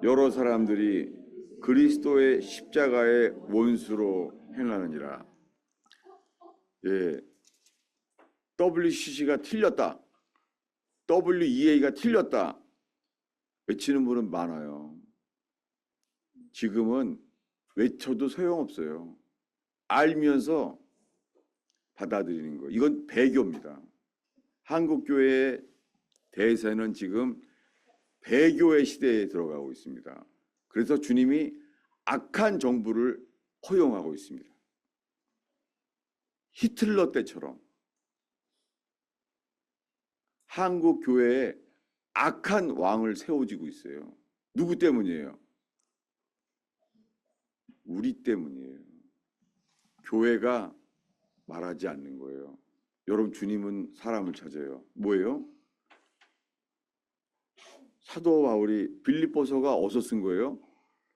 여러 사람들이 그리스도의 십자가의 원수로 행하느니라. WCC가 틀렸다. WEA가 틀렸다. 외치는 분은 많아요. 지금은 외쳐도 소용없어요. 알면서 받아들이는 거예요. 이건 배교입니다. 한국교회의 대세는 지금 배교의 시대에 들어가고 있습니다. 그래서 주님이 악한 정부를 허용하고 있습니다. 히틀러 때처럼 한국 교회에 악한 왕을 세워지고 있어요. 누구 때문이에요? 우리 때문이에요. 교회가 말하지 않는 거예요. 여러분 주님은 사람을 찾아요. 뭐예요? 사도 바울이 빌립보서가 어디서 쓴 거예요?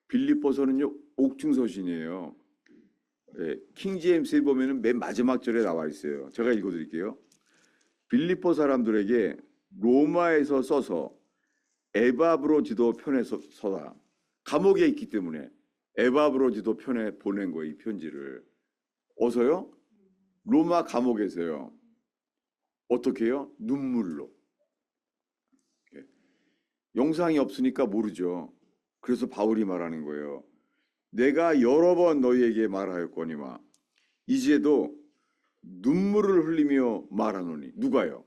빌립보서는요 옥중서신이에요. 예, 킹제임스에 보면은 맨 마지막 절에 나와 있어요. 제가 읽어드릴게요. 빌립보 사람들에게 로마에서 써서 에바브로지도 편에 서다. 감옥에 있기 때문에 에바브로지도 편에 보낸 거예요. 이 편지를. 어서요? 로마 감옥에서요. 어떻게 해요? 눈물로. 예. 영상이 없으니까 모르죠. 그래서 바울이 말하는 거예요. 내가 여러 번 너희에게 말하였거니와 이제도 눈물을 흘리며 말하노니. 누가요?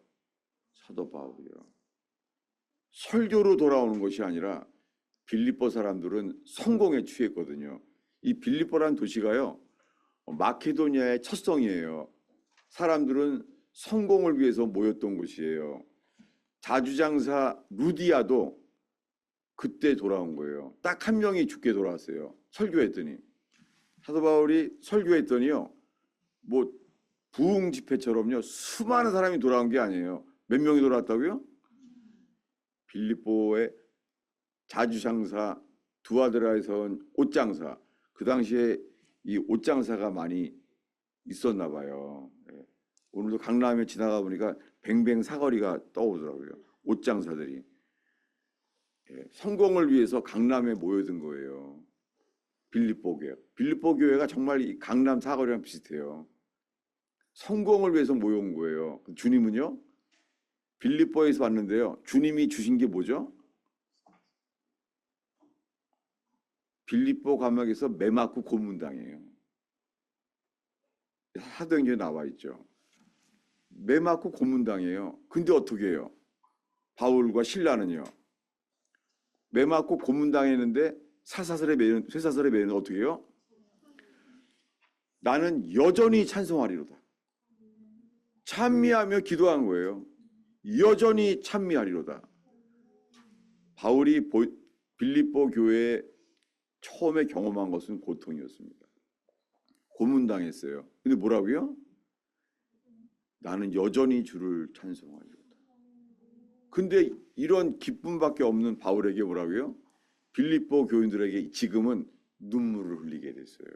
사도 바울이요. 설교로 돌아오는 것이 아니라 빌립보 사람들은 성공에 취했거든요. 이 빌립보라는 도시가요 마케도니아의 첫 성이에요. 사람들은 성공을 위해서 모였던 곳이에요. 자주장사 루디아도 그때 돌아온 거예요. 딱 한 명이 죽게 돌아왔어요. 설교했더니. 사도 바울이 설교했더니요 뭐 부흥 집회처럼요 수많은 사람이 돌아온 게 아니에요. 몇 명이 돌아왔다고요? 빌립보의 자주장사 두아드라에서 온 옷장사. 그 당시에 이 옷장사가 많이 있었나 봐요. 예. 오늘도 강남에 지나가 보니까 뱅뱅 사거리가 떠오르더라고요. 옷장사들이. 예. 성공을 위해서 강남에 모여든 거예요. 빌립보 교회. 빌립보 교회가 정말 이 강남 사거리랑 비슷해요. 성공을 위해서 모여온 거예요. 주님은요? 빌립보에서 왔는데요. 주님이 주신 게 뭐죠? 빌립보 감옥에서 매 맞고 고문당해요. 사도행전에 나와 있죠. 매 맞고 고문당해요. 근데 어떻게 해요? 바울과 실라는요. 매 맞고 고문당했는데 쇠사슬에 매는 어떻게 해요? 나는 여전히 찬송하리로다. 찬미하며 기도한 거예요. 여전히 찬미하리로다. 바울이 빌립보 교회에 처음에 경험한 것은 고통이었습니다. 고문당했어요. 근데 뭐라고요? 나는 여전히 주를 찬송하리로다. 근데 이런 기쁨밖에 없는 바울에게 뭐라고요? 빌립보 교인들에게 지금은 눈물을 흘리게 됐어요.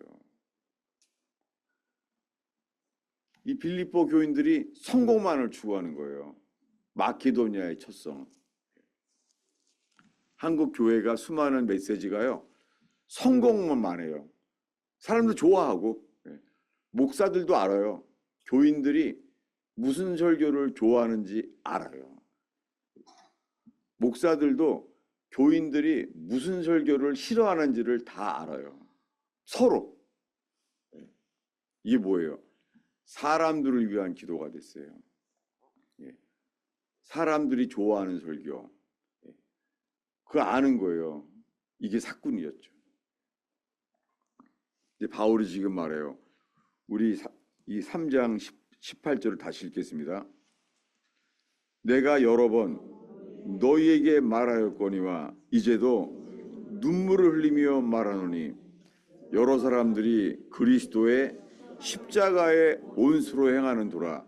이 빌립보 교인들이 성공만을 추구하는 거예요. 마케도니아의 첫 성. 한국 교회가 수많은 메시지가요. 성공만 해요. 사람들 좋아하고 목사들도 알아요. 교인들이 무슨 설교를 좋아하는지 알아요. 목사들도 교인들이 무슨 설교를 싫어하는지를 다 알아요. 서로. 이게 뭐예요? 사람들을 위한 기도가 됐어요. 사람들이 좋아하는 설교. 그거 아는 거예요. 이게 사건이었죠. 이제 바울이 지금 말해요. 우리 이 3장 18절을 다시 읽겠습니다. 내가 여러 번 너희에게 말하였거니와 이제도 눈물을 흘리며 말하노니 여러 사람들이 그리스도의 십자가의 온수로 행하는 도라.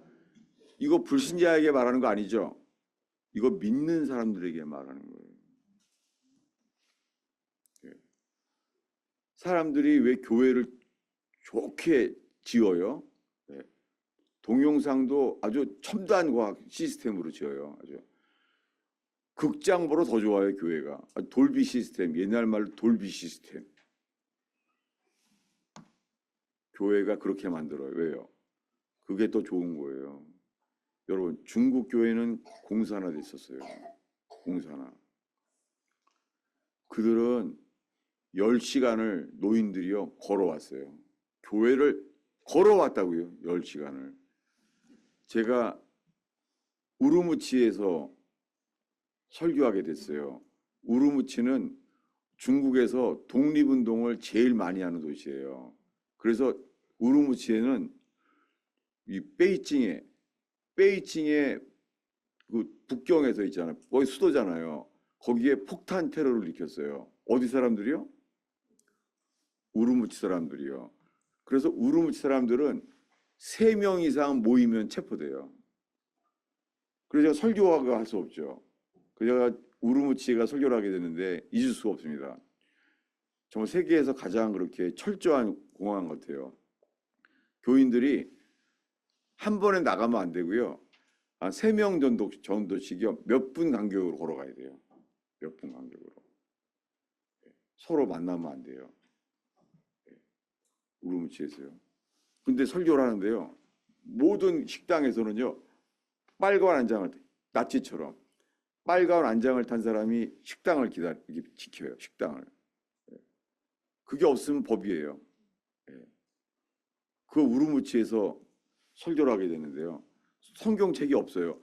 이거 불신자에게 말하는 거 아니죠? 이거 믿는 사람들에게 말하는 거예요. 사람들이 왜 교회를 좋게 지어요? 동영상도 아주 첨단 과학 시스템으로 지어요. 아주 극장보다 더 좋아요, 교회가. 돌비 시스템, 옛날 말로 돌비 시스템. 교회가 그렇게 만들어요. 왜요? 그게 더 좋은 거예요. 여러분, 중국 교회는 공산화 됐었어요. 공산화. 그들은 10시간을 노인들이요 걸어왔어요. 교회를 걸어왔다고요. 10시간을. 제가 우르무치에서 설교하게 됐어요. 우르무치는 중국에서 독립운동을 제일 많이 하는 도시예요. 그래서 우르무치에는 이 베이징에 그 북경에서 있잖아요. 거기 수도잖아요. 거기에 폭탄 테러를 일으켰어요. 어디 사람들이요? 우르무치 사람들이요. 그래서 우르무치 사람들은 3명 이상 모이면 체포돼요. 그래서 제가 설교가 할 수 없죠. 그래서 제가 우르무치가 설교를 하게 되는데 잊을 수가 없습니다. 정말 세계에서 가장 그렇게 철저한 공항 같아요. 교인들이 한 번에 나가면 안 되고요. 한 3명 정도씩이요. 몇 분 간격으로 걸어가야 돼요. 몇 분 간격으로. 서로 만나면 안 돼요. 우르무치에서요. 근데 설교를 하는데요. 모든 식당에서는요. 빨간 안장을 나치처럼 빨간 안장을 탄 사람이 식당을 지켜요. 식당을. 그게 없으면 법이에요. 그 우르무치에서 설교를 하게 되는데요. 성경책이 없어요.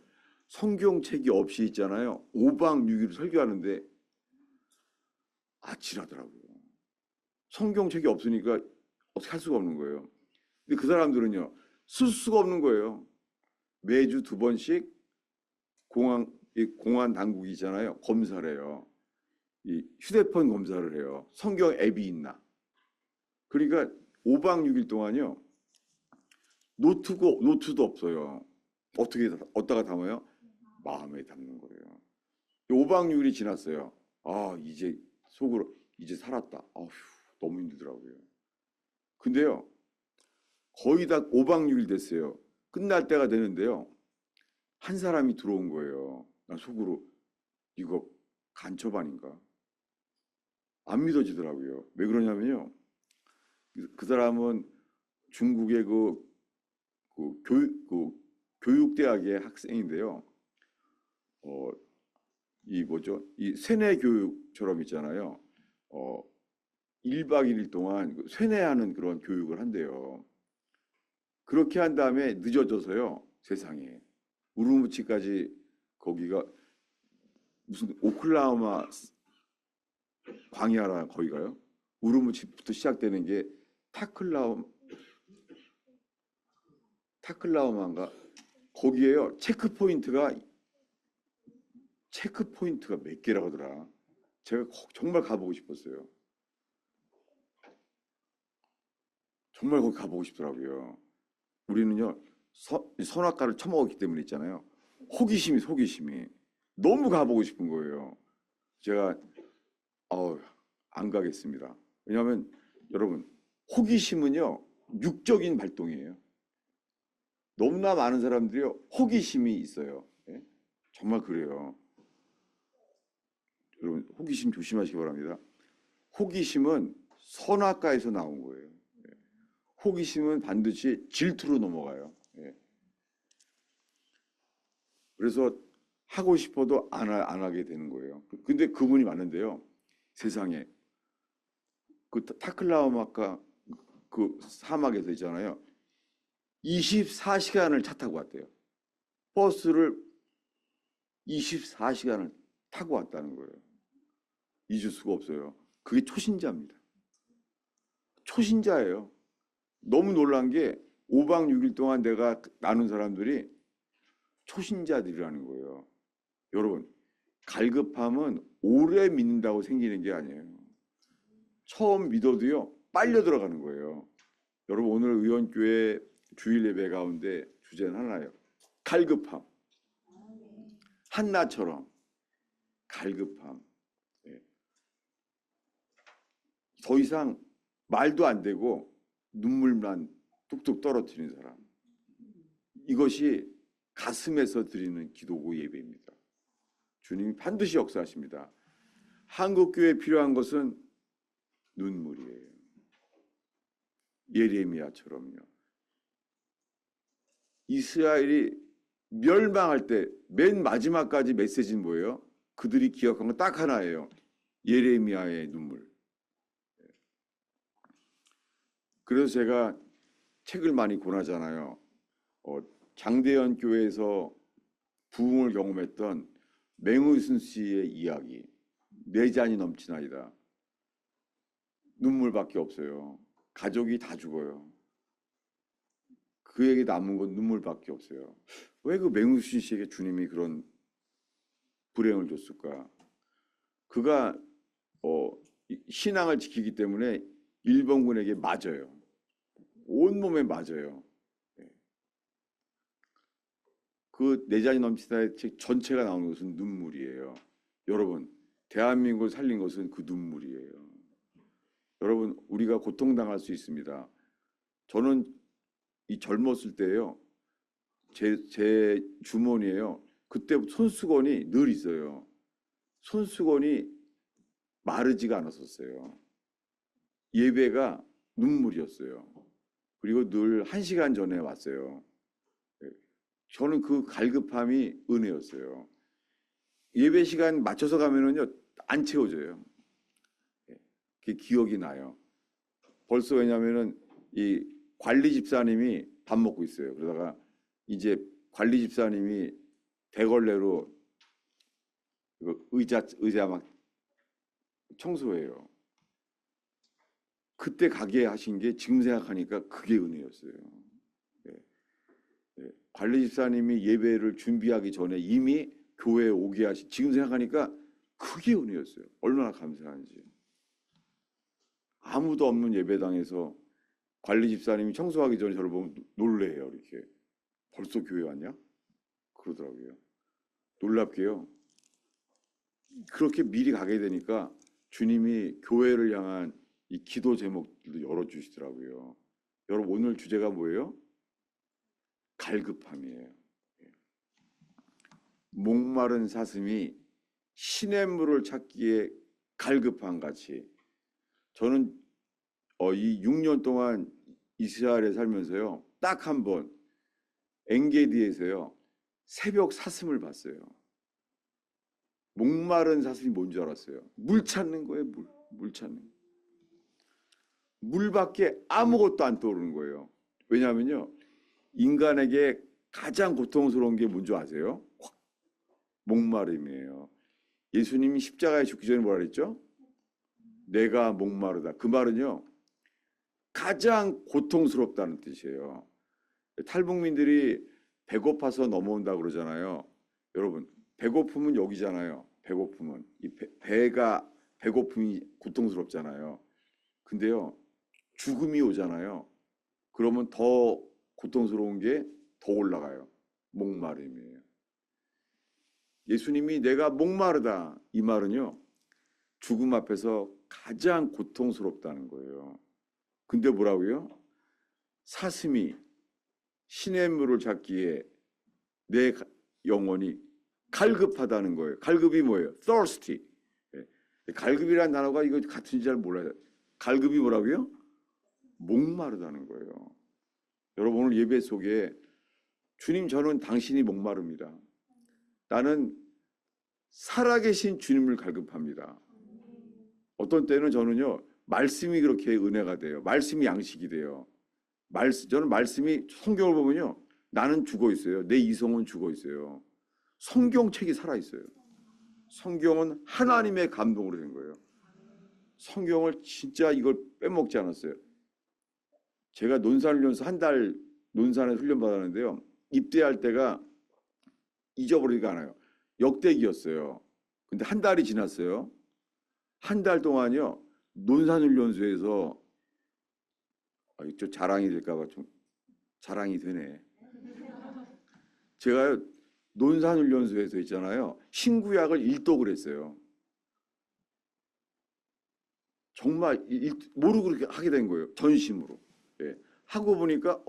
성경책이 없이 있잖아요. 5박 6일 설교하는데 아찔하더라고요. 성경책이 없으니까 어떻게 할 수가 없는 거예요. 근데 그 사람들은요. 쓸 수가 없는 거예요. 매주 2번씩 공안 당국이 있잖아요. 검사를 해요. 이 휴대폰 검사를 해요. 성경 앱이 있나. 그러니까 5박 6일 동안요. 노트도 없어요. 어떻게 어디다가 담아요? 마음에 담는 거예요. 5박 6일이 지났어요. 아, 이제 속으로 이제 살았다. 아휴, 너무 힘들더라고요. 근데요. 거의 다 5박 6일 됐어요. 끝날 때가 되는데요. 한 사람이 들어온 거예요. 나 속으로 이거 간첩 아닌가? 안 믿어지더라고요. 왜 그러냐면요. 그 사람은 중국의 교육대학의 학생인데요. 이 세뇌 교육처럼 있잖아요. 1박 2일 동안 세뇌하는 그런 교육을 한대요. 그렇게 한 다음에 늦어져서요. 세상에. 우르무치까지 거기가 무슨 오클라호마 광야라 거기가요. 우르무치부터 시작되는 게 타클라오마인가 거기에요. 체크포인트가 몇 개라고 하더라. 제가 정말 가보고 싶었어요. 정말 거기 가보고 싶더라고요. 우리는요 선악과를 처먹었기 때문에 있잖아요. 호기심이 너무 가보고 싶은 거예요. 제가 안 가겠습니다. 왜냐하면 여러분 호기심은요 육적인 발동이에요. 너무나 많은 사람들이요 호기심이 있어요. 예? 정말 그래요. 여러분 호기심 조심하시기 바랍니다. 호기심은 선악과에서 나온 거예요. 예. 호기심은 반드시 질투로 넘어가요. 예. 그래서 하고 싶어도 안 하게 되는 거예요. 근데 그분이 많은데요. 세상에 그 타클라오마카 그 사막에서 있잖아요. 24시간을 차 타고 왔대요. 버스를 24시간을 타고 왔다는 거예요. 잊을 수가 없어요. 그게 초신자입니다. 초신자예요. 너무 놀란 게 5박 6일 동안 내가 나눈 사람들이 초신자들이라는 거예요. 여러분, 갈급함은 오래 믿는다고 생기는 게 아니에요. 처음 믿어도요, 빨려 들어가는 거예요. 여러분, 오늘 의원교회 주일 예배 가운데 주제는 하나예요. 갈급함. 한나처럼 갈급함. 예. 더 이상 말도 안 되고 눈물만 뚝뚝 떨어뜨리는 사람. 이것이 가슴에서 드리는 기도고 예배입니다. 주님이 반드시 역사하십니다. 한국교회에 필요한 것은 눈물이에요. 예레미야처럼요. 이스라엘이 멸망할 때 맨 마지막까지 메시지는 뭐예요? 그들이 기억한 건 딱 하나예요. 예레미야의 눈물. 그래서 제가 책을 많이 권하잖아요. 장대현 교회에서 부흥을 경험했던 맹의순 씨의 이야기. 네 잔이 넘치나이다. 눈물밖에 없어요. 가족이 다 죽어요. 그에게 남은 건 눈물밖에 없어요. 왜 그 맹의순 씨에게 주님이 그런 불행을 줬을까? 그가 신앙을 지키기 때문에 일본군에게 맞아요. 온몸에 맞아요. 그 네 잔이 넘치다의 책 전체가 나오는 것은 눈물이에요. 여러분, 대한민국을 살린 것은 그 눈물이에요. 여러분, 우리가 고통당할 수 있습니다. 저는 이 젊었을 때요, 제 주머니에요. 그때 손수건이 늘 있어요. 손수건이 마르지가 않았었어요. 예배가 눈물이었어요. 그리고 늘 1시간 전에 왔어요. 저는 그 갈급함이 은혜였어요. 예배 시간 맞춰서 가면은요, 안 채워져요. 그게 기억이 나요. 벌써 왜냐면은 이 관리 집사님이 밥 먹고 있어요. 그러다가 이제 관리 집사님이 대걸레로 의자 막 청소해요. 그때 가게 하신 게 지금 생각하니까 그게 은혜였어요. 예. 예. 관리 집사님이 예배를 준비하기 전에 이미 교회에 오게 하신, 지금 생각하니까 그게 은혜였어요. 얼마나 감사한지. 아무도 없는 예배당에서 관리 집사님이 청소하기 전에 저를 보면 놀래요. 이렇게 벌써 교회 왔냐? 그러더라고요. 놀랍게요. 그렇게 미리 가게 되니까 주님이 교회를 향한 이 기도 제목들도 열어주시더라고요. 여러분, 오늘 주제가 뭐예요? 갈급함이에요. 목마른 사슴이 시냇물을 찾기에 갈급한 같이, 저는 이 6년 동안 이스라엘에 살면서요, 딱 한 번 엔게디에서요 새벽 사슴을 봤어요. 목마른 사슴이 뭔 줄 알았어요? 물 찾는 거예요. 물 찾는 거. 물밖에 아무것도 안 떠오르는 거예요. 왜냐하면요, 인간에게 가장 고통스러운 게 뭔지 아세요? 목마름이에요. 예수님이 십자가에 죽기 전에 뭐라 그랬죠? 내가 목마르다. 그 말은요, 가장 고통스럽다는 뜻이에요. 탈북민들이 배고파서 넘어온다고 그러잖아요. 여러분, 배고픔은 여기잖아요. 배고픔은 이 배가, 배고픔이 고통스럽잖아요. 근데요, 죽음이 오잖아요. 그러면 더 고통스러운 게 더 올라가요. 목마름이에요. 예수님이 내가 목마르다, 이 말은요, 죽음 앞에서 가장 고통스럽다는 거예요. 근데 뭐라고요? 사슴이 시냇물을 찾기에 내 영혼이 갈급하다는 거예요. 갈급이 뭐예요? thirsty. 갈급이라는 단어가 이거 같은지 잘 몰라요. 갈급이 뭐라고요? 목마르다는 거예요. 여러분, 오늘 예배 속에 주님, 저는 당신이 목마릅니다. 나는 살아계신 주님을 갈급합니다. 어떤 때는 저는요, 말씀이 그렇게 은혜가 돼요. 말씀이 양식이 돼요. 저는 말씀이, 성경을 보면요, 나는 죽어 있어요. 내 이성은 죽어 있어요. 성경책이 살아 있어요. 성경은 하나님의 감동으로 된 거예요. 성경을 진짜 이걸 빼먹지 않았어요. 제가 논산훈련소 한 달 논산에 훈련 받았는데요, 입대할 때가 잊어버리지가 않아요. 역대기였어요. 근데 한 달이 지났어요. 한 달 동안요, 논산훈련소에서, 좀 자랑이 될까봐 좀 자랑이 되네. 제가 논산훈련소에서 있잖아요, 신구약을 일독을 했어요. 정말 모르고 그렇게 하게 된 거예요. 전심으로. 예. 하고 보니까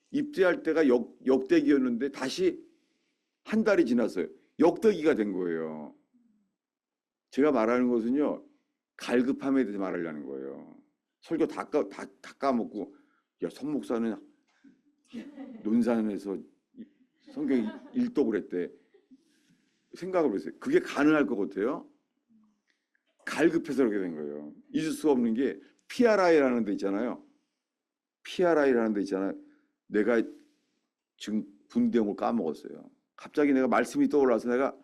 입대할 때가 역대기였는데 다시 한 달이 지났어요. 역대기가 된 거예요. 제가 말하는 것은요, 갈급함에 대해서 말하려는 거예요. 설교 다 까먹고, 야, 선 목사는 논산에서 성경 일독을 했대. 생각을 했어요. 그게 가능할 것 같아요? 갈급해서 그렇게 된 거예요. 잊을 수 없는 게 PRI라는 데 있잖아요. PRI라는 데 있잖아요. 내가 지금 분대용을 까먹었어요. 갑자기 내가 말씀이 떠올라서 내가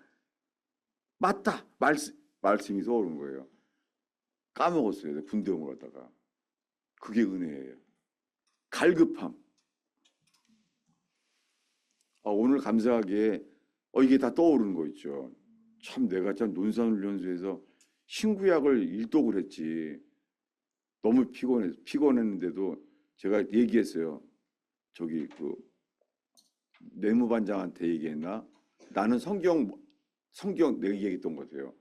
맞다! 말씀이 떠오른 거예요. 까먹었어요. 분대용을 갖다가. 그게 은혜예요. 갈급함. 오늘 감사하게 이게 다 떠오르는 거 있죠. 참 내가 참 논산훈련소에서 신구약을 일독을 했지. 너무 피곤했는데도 제가 얘기했어요. 저기 그 내무반장한테 얘기했나? 나는 성경 성경 내가 얘기했던 것 같아요.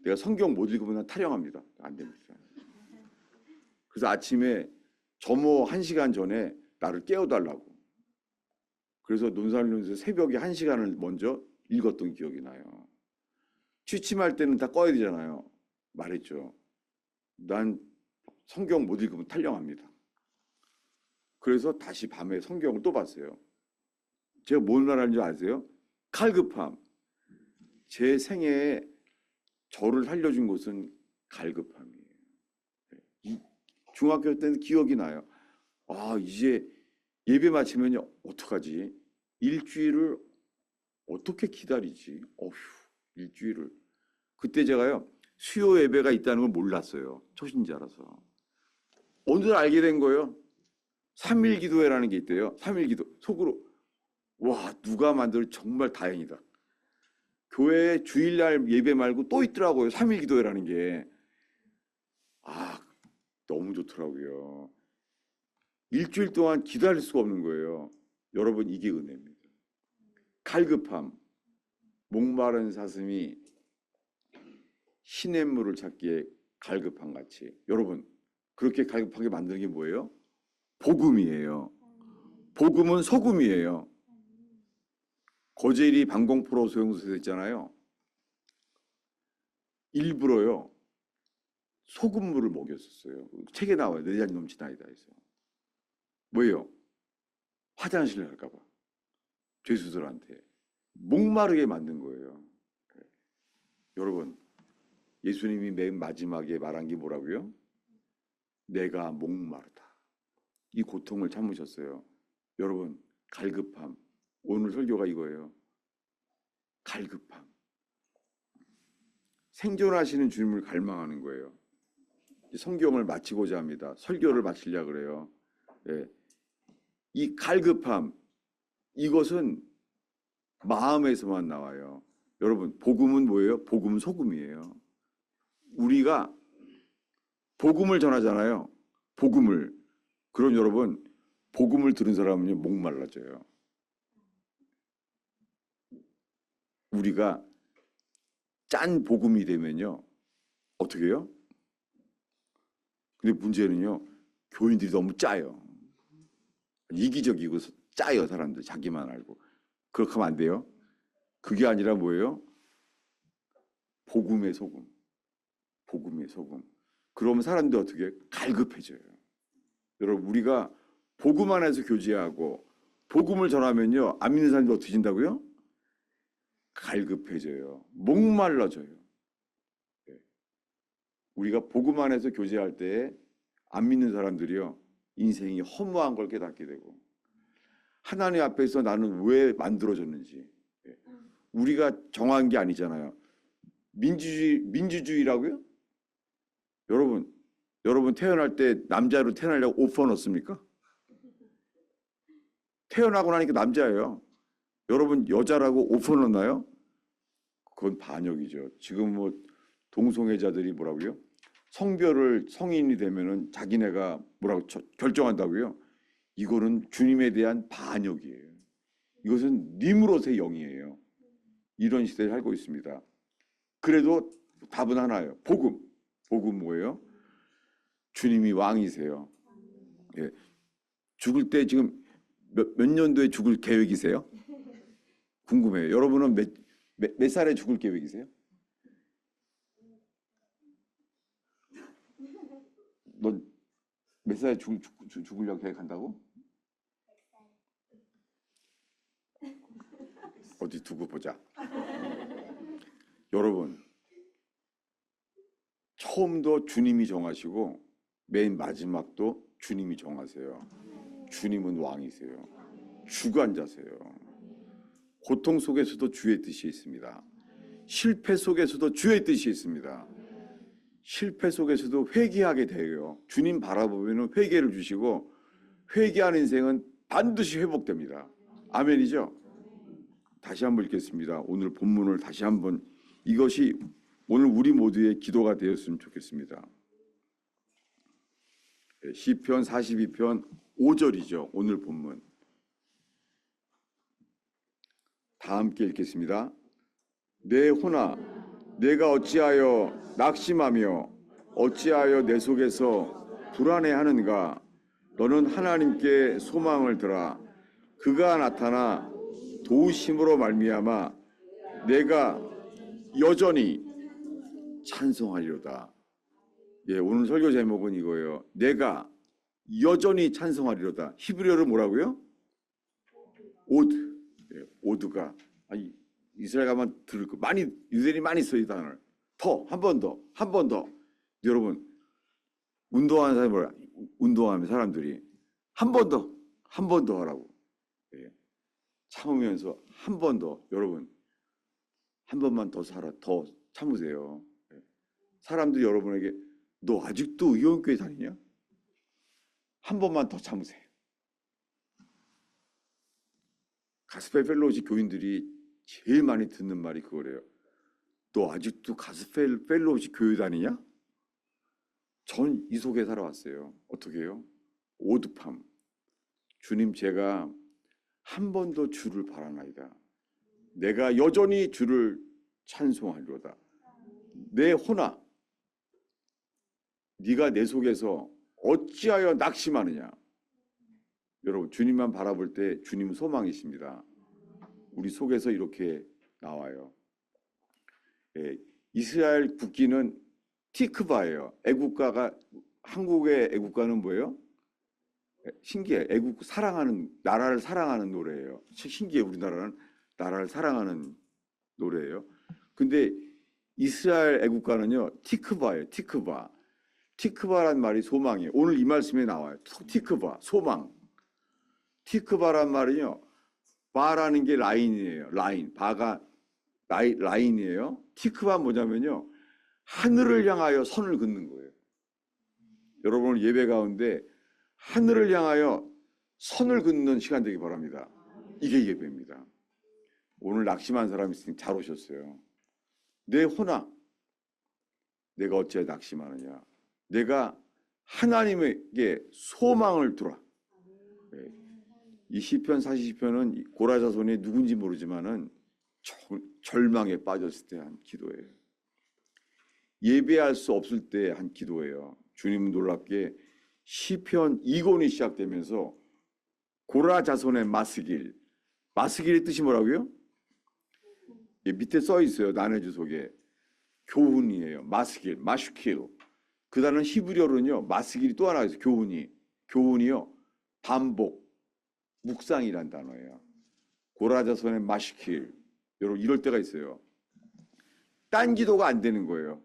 내가 성경 못 읽으면 난 타령합니다. 안 됩니다. 그래서 아침에 점호 1시간 전에 나를 깨워달라고. 그래서 논산론에서 새벽에 1시간을 먼저 읽었던 기억이 나요. 취침할 때는 다 꺼야 되잖아요. 말했죠. 난 성경 못 읽으면 탈령합니다. 그래서 다시 밤에 성경을 또 봤어요. 제가 뭔 말하는 줄 아세요? 갈급함. 제 생애에 저를 살려준 것은 갈급함이에요. 중학교 때는 기억이 나요. 아, 이제 예배 마치면요, 어떡하지? 일주일을 어떻게 기다리지? 어휴, 일주일을. 그때 제가요, 수요 예배가 있다는 걸 몰랐어요. 초신자라서. 오늘 알게 된 거예요. 3일 기도회라는 게 있대요. 3일 기도. 속으로, 와, 누가 만들 정말 다행이다. 교회에 주일날 예배 말고 또 있더라고요. 3일 기도회라는 게. 아, 너무 좋더라고요. 일주일 동안 기다릴 수가 없는 거예요. 여러분, 이게 은혜입니다. 갈급함, 목마른 사슴이 시냇물을 찾기에 갈급한 같이. 여러분, 그렇게 갈급하게 만드는 게 뭐예요? 복음이에요. 복음은 소금이에요. 거제리 방공포로 소용소에서 있잖아요. 일부러요, 소금물을 먹였었어요. 책에 나와요. 내 잔이 넘치나이다 해서. 뭐예요? 화장실 갈까 봐. 죄수들한테. 목마르게 만든 거예요. 여러분, 예수님이 맨 마지막에 말한 게 뭐라고요? 내가 목마르다. 이 고통을 참으셨어요. 여러분, 갈급함. 오늘 설교가 이거예요. 갈급함. 생존하시는 주님을 갈망하는 거예요. 성경을 마치고자 합니다. 설교를 마치려고 그래요. 예. 이 갈급함, 이것은 마음에서만 나와요. 여러분, 복음은 뭐예요? 복음은 소금이에요. 우리가 복음을 전하잖아요. 복음을. 그럼 여러분, 복음을 들은 사람은요, 목말라져요. 우리가 짠 복음이 되면요, 어떻게 해요? 근데 문제는요, 교인들이 너무 짜요. 이기적이고 짜요, 사람들. 자기만 알고. 그렇게 하면 안 돼요. 그게 아니라 뭐예요? 복음의 소금. 복음의 소금. 그러면 사람들이 어떻게 해요? 갈급해져요. 여러분, 우리가 복음 안에서 교제하고 복음을 전하면요, 안 믿는 사람들이 어떻게 된다고요? 갈급해져요. 목말라져요. 우리가 복음 안에서 교제할 때 안 믿는 사람들이요, 인생이 허무한 걸 깨닫게 되고, 하나님 앞에서 나는 왜 만들어졌는지, 우리가 정한 게 아니잖아요. 민주주의라고요? 여러분 태어날 때 남자로 태어나려고 오퍼 넣습니까? 태어나고 나니까 남자예요. 여러분 여자라고 오퍼 넣나요? 그건 반역이죠. 지금 뭐 동성애자들이 뭐라고요? 성별을 성인이 되면은 자기네가 뭐라고 결정한다고요? 이거는 주님에 대한 반역이에요. 이것은 님으로서의 영이에요. 이런 시대에 살고 있습니다. 그래도 답은 하나예요. 복음. 복음 뭐예요? 주님이 왕이세요. 예. 죽을 때 지금 몇 년도에 죽을 계획이세요? 궁금해요. 여러분은 몇 살에 죽을 계획이세요? 넌 몇 살에 죽으려고 계획한다고? 어디 두고 보자. 여러분, 처음도 주님이 정하시고 맨 마지막도 주님이 정하세요. 주님은 왕이세요. 주관자세요. 고통 속에서도 주의 뜻이 있습니다. 실패 속에서도 주의 뜻이 있습니다. 실패 속에서도 회개하게 돼요. 주님 바라보면 회개를 주시고, 회개하는 인생은 반드시 회복됩니다. 아멘이죠? 다시 한번 읽겠습니다. 오늘 본문을 다시 한번, 이것이 오늘 우리 모두의 기도가 되었으면 좋겠습니다. 시편 42편 5절이죠. 오늘 본문. 다 함께 읽겠습니다. 내 호나 내가 어찌하여 낙심하며 어찌하여 내 속에서 불안해하는가. 너는 하나님께 소망을 들어 그가 나타나 도우심으로 말미암아 내가 여전히 찬송하리로다. 예, 오늘 설교 제목은 이거예요. 내가 여전히 찬송하리로다. 히브리어로 뭐라고요? 오드. 예, 오드가 아니 이스라엘 가면 들을 거 많이 유대인이 많이 써요 이 단어를. 더 한 번 더 한 번 더. 여러분 운동하는 사람이 뭐야? 운동하는 사람들이 한 번 더 한 번 더 하라고. 예, 참으면서 한 번 더. 여러분 한 번만 더 참으세요. 예. 사람들이 여러분에게 너 아직도 의원교회 다니냐? 한 번만 더 참으세요. 가스펠 펠로우십 교인들이 제일 많이 듣는 말이 그거래요. 너 아직도 가스펠 펠로우십 교회 다니냐? 전 이 속에 살아왔어요. 어떻게 해요? 오드팜. 주님 제가 한 번 더 주를 바라나이다. 내가 여전히 주를 찬송하리로다. 내 호나 네가 내 속에서 어찌하여 낙심하느냐. 여러분 주님만 바라볼 때 주님은 소망이십니다. 우리 속에서 이렇게 나와요. 예, 이스라엘 국기는 티크바예요. 애국가가 한국의 애국가는 뭐예요? 신기해. 애국 사랑하는 나라를 사랑하는 노래예요. 신기해. 우리나라는 나라를 사랑하는 노래예요. 근데 이스라엘 애국가는요 티크바예요. 티크바. 티크바란 말이 소망이에요. 오늘 이 말씀에 나와요. 티크바, 소망. 티크바란 말은요, 바라는 게 라인이에요. 라인, 바가 라인이에요. 티크바 뭐냐면요, 하늘을 향하여 선을 긋는 거예요. 여러분 예배 가운데 하늘을 향하여 선을 긋는 시간 되기 바랍니다. 이게 예배입니다. 오늘 낙심한 사람이 있으니 잘 오셨어요. 내 호나, 내가 어찌하여 낙심하느냐. 내가 하나님에게 소망을 두라. 이 시편 40편은 고라 자손이 누군지 모르지만은 절망에 빠졌을 때 한 기도예요. 예배할 수 없을 때 한 기도예요. 주님은 놀랍게 시편 2권이 시작되면서 고라 자손의 마스길. 마스길의 뜻이 뭐라고요? 예, 밑에 써 있어요. 난해주 속에. 교훈이에요. 마스길, 마슈킬. 그 단어는 히브리어로는요. 마스길이 또 하나 있어요. 교훈이요. 반복, 묵상이란 단어예요. 고라 자손의 마슈킬. 여러분 이럴 때가 있어요. 딴 기도가 안 되는 거예요.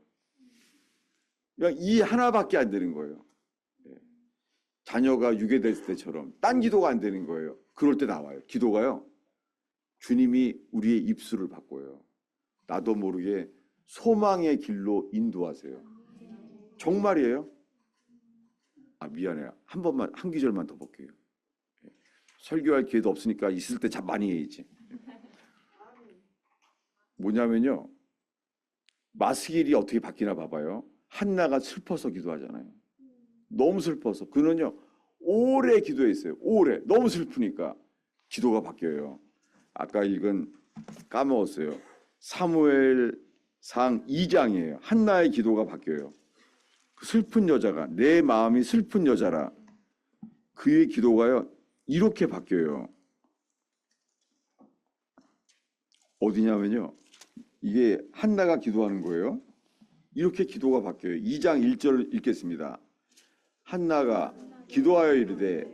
그냥 이 하나밖에 안 되는 거예요. 자녀가 유괴됐을 때처럼 딴 기도가 안 되는 거예요. 그럴 때 나와요. 기도가요. 주님이 우리의 입술을 바꿔요. 나도 모르게 소망의 길로 인도하세요. 정말이에요? 아 미안해요. 한 번만 한 기절만 더 볼게요. 설교할 기회도 없으니까 있을 때 참 많이 해야지. 뭐냐면요. 마스길이 어떻게 바뀌나 봐봐요. 한나가 슬퍼서 기도하잖아요. 너무 슬퍼서. 그는요. 오래 기도했어요. 오래. 너무 슬프니까 기도가 바뀌어요. 아까 읽은 까먹었어요. 사무엘상 2장이에요. 한나의 기도가 바뀌어요. 그 슬픈 여자가 내 마음이 슬픈 여자라. 그의 기도가요. 이렇게 바뀌어요. 어디냐면요. 이게 한나가 기도하는 거예요. 이렇게 기도가 바뀌어요. 2장 1절을 읽겠습니다. 한나가 기도하여 이르되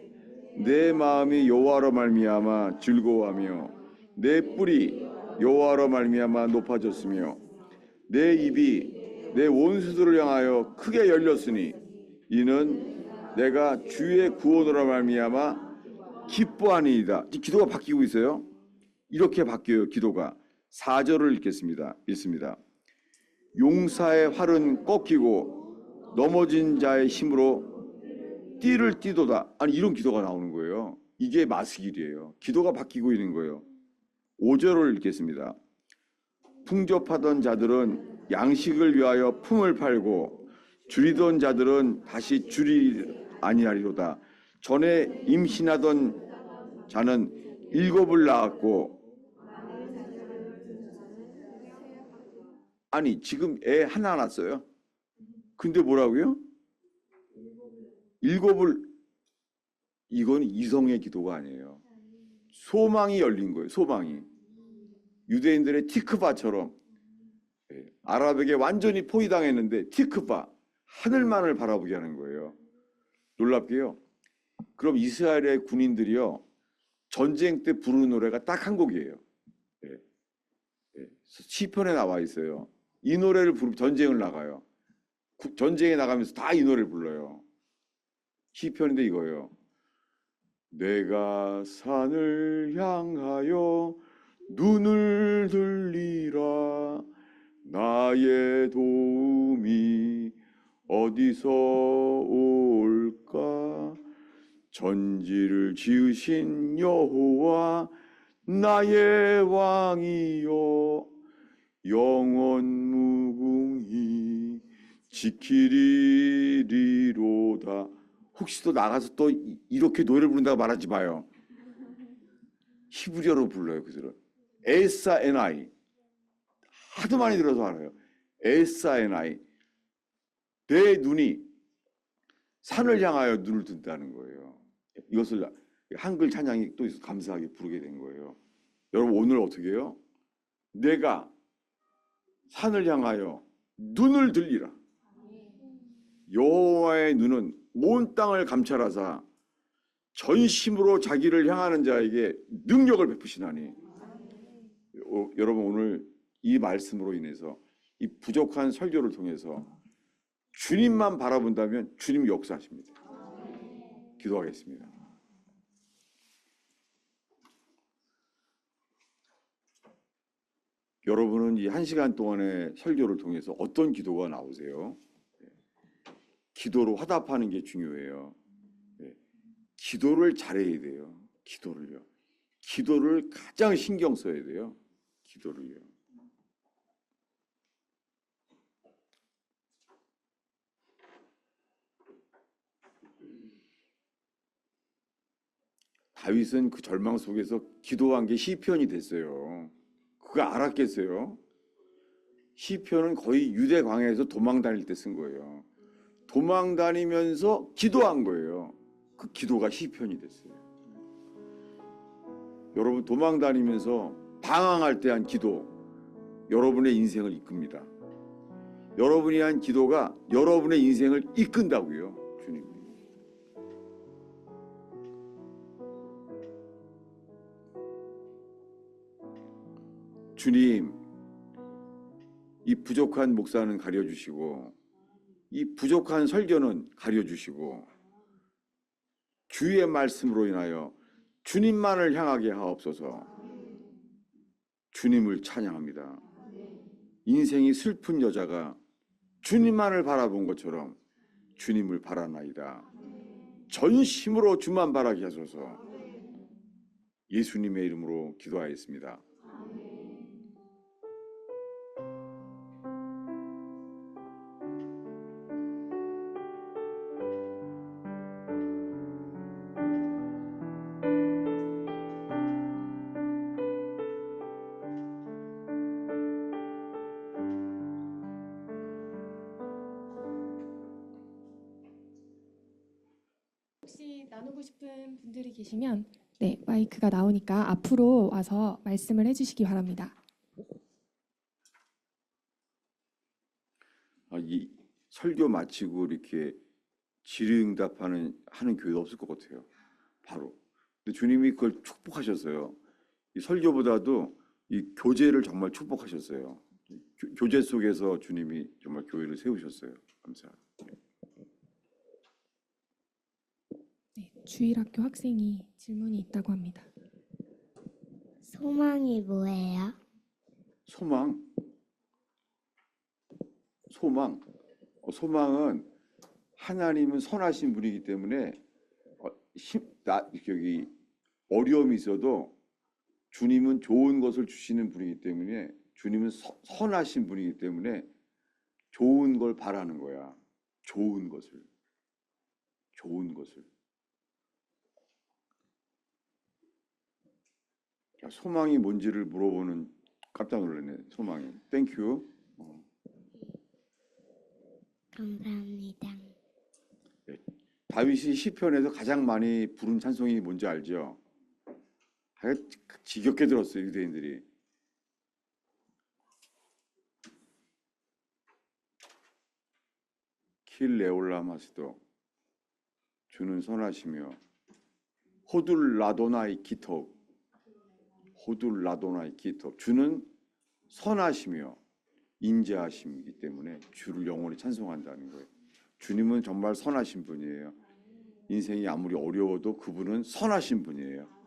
내 마음이 여호와로 말미암아 즐거워하며 내 뿔이 여호와로 말미암아 높아졌으며 내 입이 내 원수들을 향하여 크게 열렸으니 이는 내가 주의 구원으로 말미암아 기뻐하니이다. 기도가 바뀌고 있어요. 이렇게 바뀌어요. 기도가. 4절을 읽겠습니다. 읽습니다. 용사의 활은 꺾이고 넘어진 자의 힘으로 띠를 띠도다. 아니 이런 기도가 나오는 거예요. 이게 마스길이에요. 기도가 바뀌고 있는 거예요. 5절을 읽겠습니다. 풍족하던 자들은 양식을 위하여 품을 팔고 줄이던 자들은 다시 줄이 아니하리로다. 전에 임신하던 자는 7을 낳았고 아니 지금 애 하나 낳았어요. 근데 뭐라고요? 일곱을. 이건 이성의 기도가 아니에요. 소망이 열린 거예요. 소망이. 유대인들의 티크바처럼 아랍에게 완전히 포위당했는데 티크바, 하늘만을 바라보게 하는 거예요. 놀랍게요. 그럼 이스라엘의 군인들이요, 전쟁 때 부르는 노래가 딱 한 곡이에요. 시편에 나와 있어요. 이 노래를 부르면 전쟁을 나가요. 전쟁에 나가면서 다 이 노래를 불러요. 시편인데 이거예요. 내가 산을 향하여 눈을 들리라. 나의 도움이 어디서 올까? 전지를 지으신 여호와 나의 왕이여, 영원 무궁히 지키리로다. 혹시 또 나가서 또 이렇게 노래를 부른다고 말하지 마요. 히브리어로 불러요. 그들은 에사 에나이. 하도 많이 들어서 알아요. 에사 에나이. 내 눈이 산을 향하여 눈을 뜬다는 거예요. 이것을 한글 찬양이 또 감사하게 부르게 된 거예요. 여러분 오늘 어떻게 해요? 내가 산을 향하여 눈을 들리라. 여호와의 눈은 온 땅을 감찰하사 전심으로 자기를 향하는 자에게 능력을 베푸시나니. 여러분 오늘 이 말씀으로 인해서 이 부족한 설교를 통해서 주님만 바라본다면 주님 역사하십니다. 기도하겠습니다. 여러분은 이 1시간 동안의 설교를 통해서 어떤 기도가 나오세요? 기도로 화답하는 게 중요해요. 기도를 잘해야 돼요. 기도를요. 기도를 가장 신경 써야 돼요. 기도를요. 다윗은 그 절망 속에서 기도한 게 시편이 됐어요. 그거 알았겠어요? 시편은 거의 유대 광야에서 도망 다닐 때 쓴 거예요. 도망 다니면서 기도한 거예요. 그 기도가 시편이 됐어요. 여러분 도망 다니면서 방황할 때 한 기도, 여러분의 인생을 이끕니다. 여러분이 한 기도가 여러분의 인생을 이끈다고요. 주님이. 주님, 이 부족한 목사는 가려주시고 이 부족한 설교는 가려주시고 주의 말씀으로 인하여 주님만을 향하게 하옵소서. 주님을 찬양합니다. 인생이 슬픈 여자가 주님만을 바라본 것처럼 주님을 바라나이다. 전심으로 주만 바라게 하소서. 예수님의 이름으로 기도하였습니다. 혹시 나누고 싶은 분들이 계시면 네, 마이크가 나오니까 앞으로 와서 말씀을 해주시기 바랍니다. 이 설교 마치고 이렇게 질의응답하는 교회도 없을 것 같아요. 바로. 근데 주님이 그걸 축복하셨어요. 이 설교보다도 이 교제를 정말 축복하셨어요. 교제 속에서 주님이 정말 교회를 세우셨어요. 감사합니다. 네, 주일학교 학생이 질문이 있다고 합니다. 소망이 뭐예요? 소망. 소망은 하나님은 선하신 분이기 때문에 어려움이 있어도 주님은 좋은 것을 주시는 분이기 때문에 주님은 선하신 분이기 때문에 좋은 걸 바라는 거야. 좋은 것을. 소망이 뭔지를 물어보는 깜짝 놀랐네. 소망이. 땡큐. 감사합니다. 다윗이 시편에서 가장 많이 부른 찬송이 뭔지 알죠? 지겹게 들었어요, 유대인들이. 킬 레올라마스도 주는 선하시며 호둘 라도나이 기톱 호둘 라도나이 기톱 주는 선하시며 인자하심이기 때문에 주를 영원히 찬송한다는 거예요. 주님은 정말 선하신 분이에요. 인생이 아무리 어려워도 그분은 선하신 분이에요.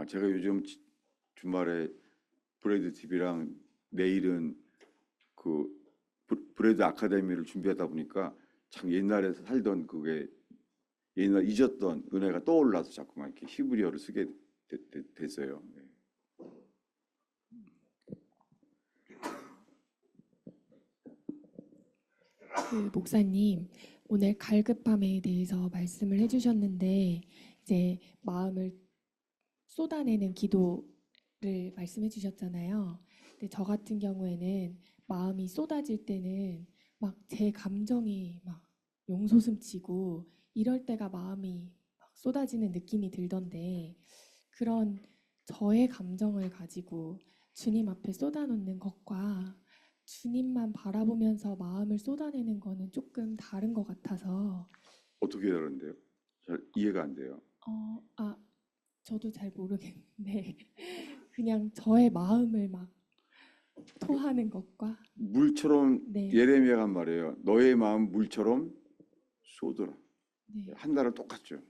제가 요즘 주말에 브레이드 TV랑 내일은 그 브레이드 아카데미를 준비하다 보니까 참 옛날에 살던 그게 옛날 잊었던 은혜가 떠올라서 자꾸만 이렇게 히브리어를 쓰게 됐어요. 그 목사님 오늘 갈급함에 대해서 말씀을 해주셨는데 이제 마음을 쏟아내는 기도를 말씀해 주셨잖아요. 근데 저 같은 경우에는 마음이 쏟아질 때는 막 제 감정이 막 용솟음치고 이럴 때가 마음이 막 쏟아지는 느낌이 들던데 그런 저의 감정을 가지고 주님 앞에 쏟아놓는 것과 주님만 바라보면서 마음을 쏟아내는 거는 조금 다른 것 같아서 어떻게 다른데요? 잘 이해가 안 돼요. 저도 잘 모르겠는데 그냥 저의 마음을 막 토하는 것과 물처럼 네, 예레미야가 한 말이에요. 너의 마음 물처럼 쏟아라. 네, 한 나라 똑같죠.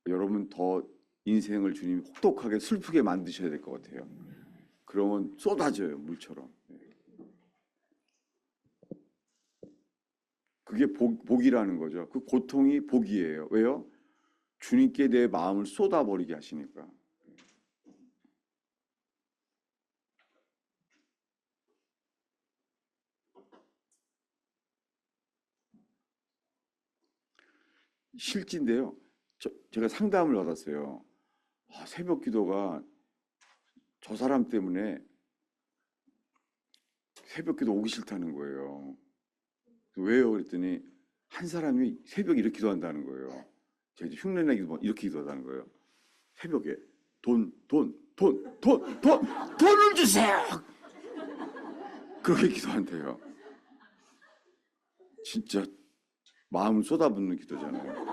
여러분 더 인생을 주님이 혹독하게 슬프게 만드셔야 될 것 같아요. 그러면 쏟아져요, 물처럼. 그게 복이라는 거죠. 그 고통이 복이에요. 왜요? 주님께 내 마음을 쏟아버리게 하시니까. 실진인데요. 제가 상담을 받았어요. 새벽 기도가 저 사람 때문에 새벽 기도 오기 싫다는 거예요. 왜요? 그랬더니 한 사람이 새벽에 이렇게 기도한다는 거예요. 제가 이제 흉내내기도 이렇게 기도한다는 거예요. 새벽에 돈을 주세요. 그렇게 기도한대요. 진짜 마음을 쏟아붓는 기도잖아요.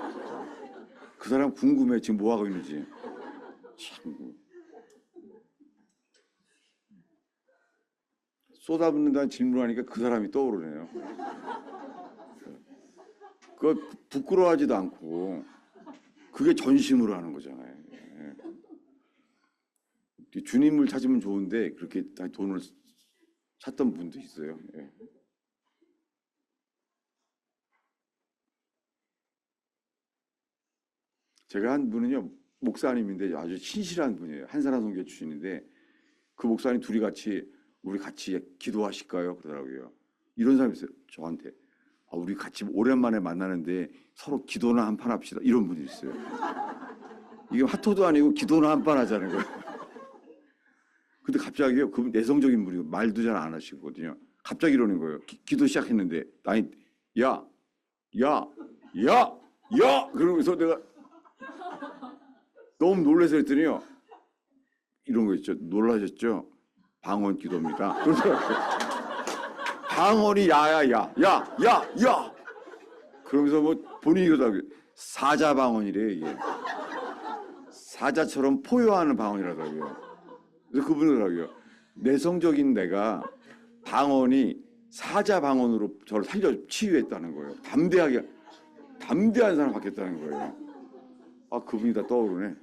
그 사람 궁금해 지금 뭐 하고 있는지. 참 쏟아붓는다는 질문하니까 그 사람이 떠오르네요. 그 부끄러워하지도 않고 그게 전심으로 하는 거잖아요. 주님을 찾으면 좋은데 그렇게 다 돈을 찾던 분도 있어요. 제가 한 분은요 목사님인데 아주 신실한 분이에요. 한사람 선교 출신인데 그 목사님 둘이 우리 같이 기도하실까요? 그러더라고요. 이런 사람이 있어요. 저한테 우리 같이 오랜만에 만나는데 서로 기도나 한 판 합시다. 이런 분이 있어요. 이게 화토도 아니고 기도나 한 판 하자는 거예요. 근데 갑자기요, 그분 내성적인 분이고 말도 잘 안 하시거든요. 갑자기 이러는 거예요. 기도 시작했는데, 아니, 야, 그러면서 내가 너무 놀라서 했더니요. 이런 거 있죠. 놀라셨죠? 방언 기도입니다. 그러더라고요. 방언이 야. 그러면서 뭐 본인이 그러더라고요. 사자 방언이래요, 이게. 사자처럼 포효하는 방언이라더라고요. 그래서 그분이 그러더라고요. 내성적인 내가 방언이 사자 방언으로 저를 치유했다는 거예요. 담대한 사람 바뀌었다는 거예요. 그분이 다 떠오르네.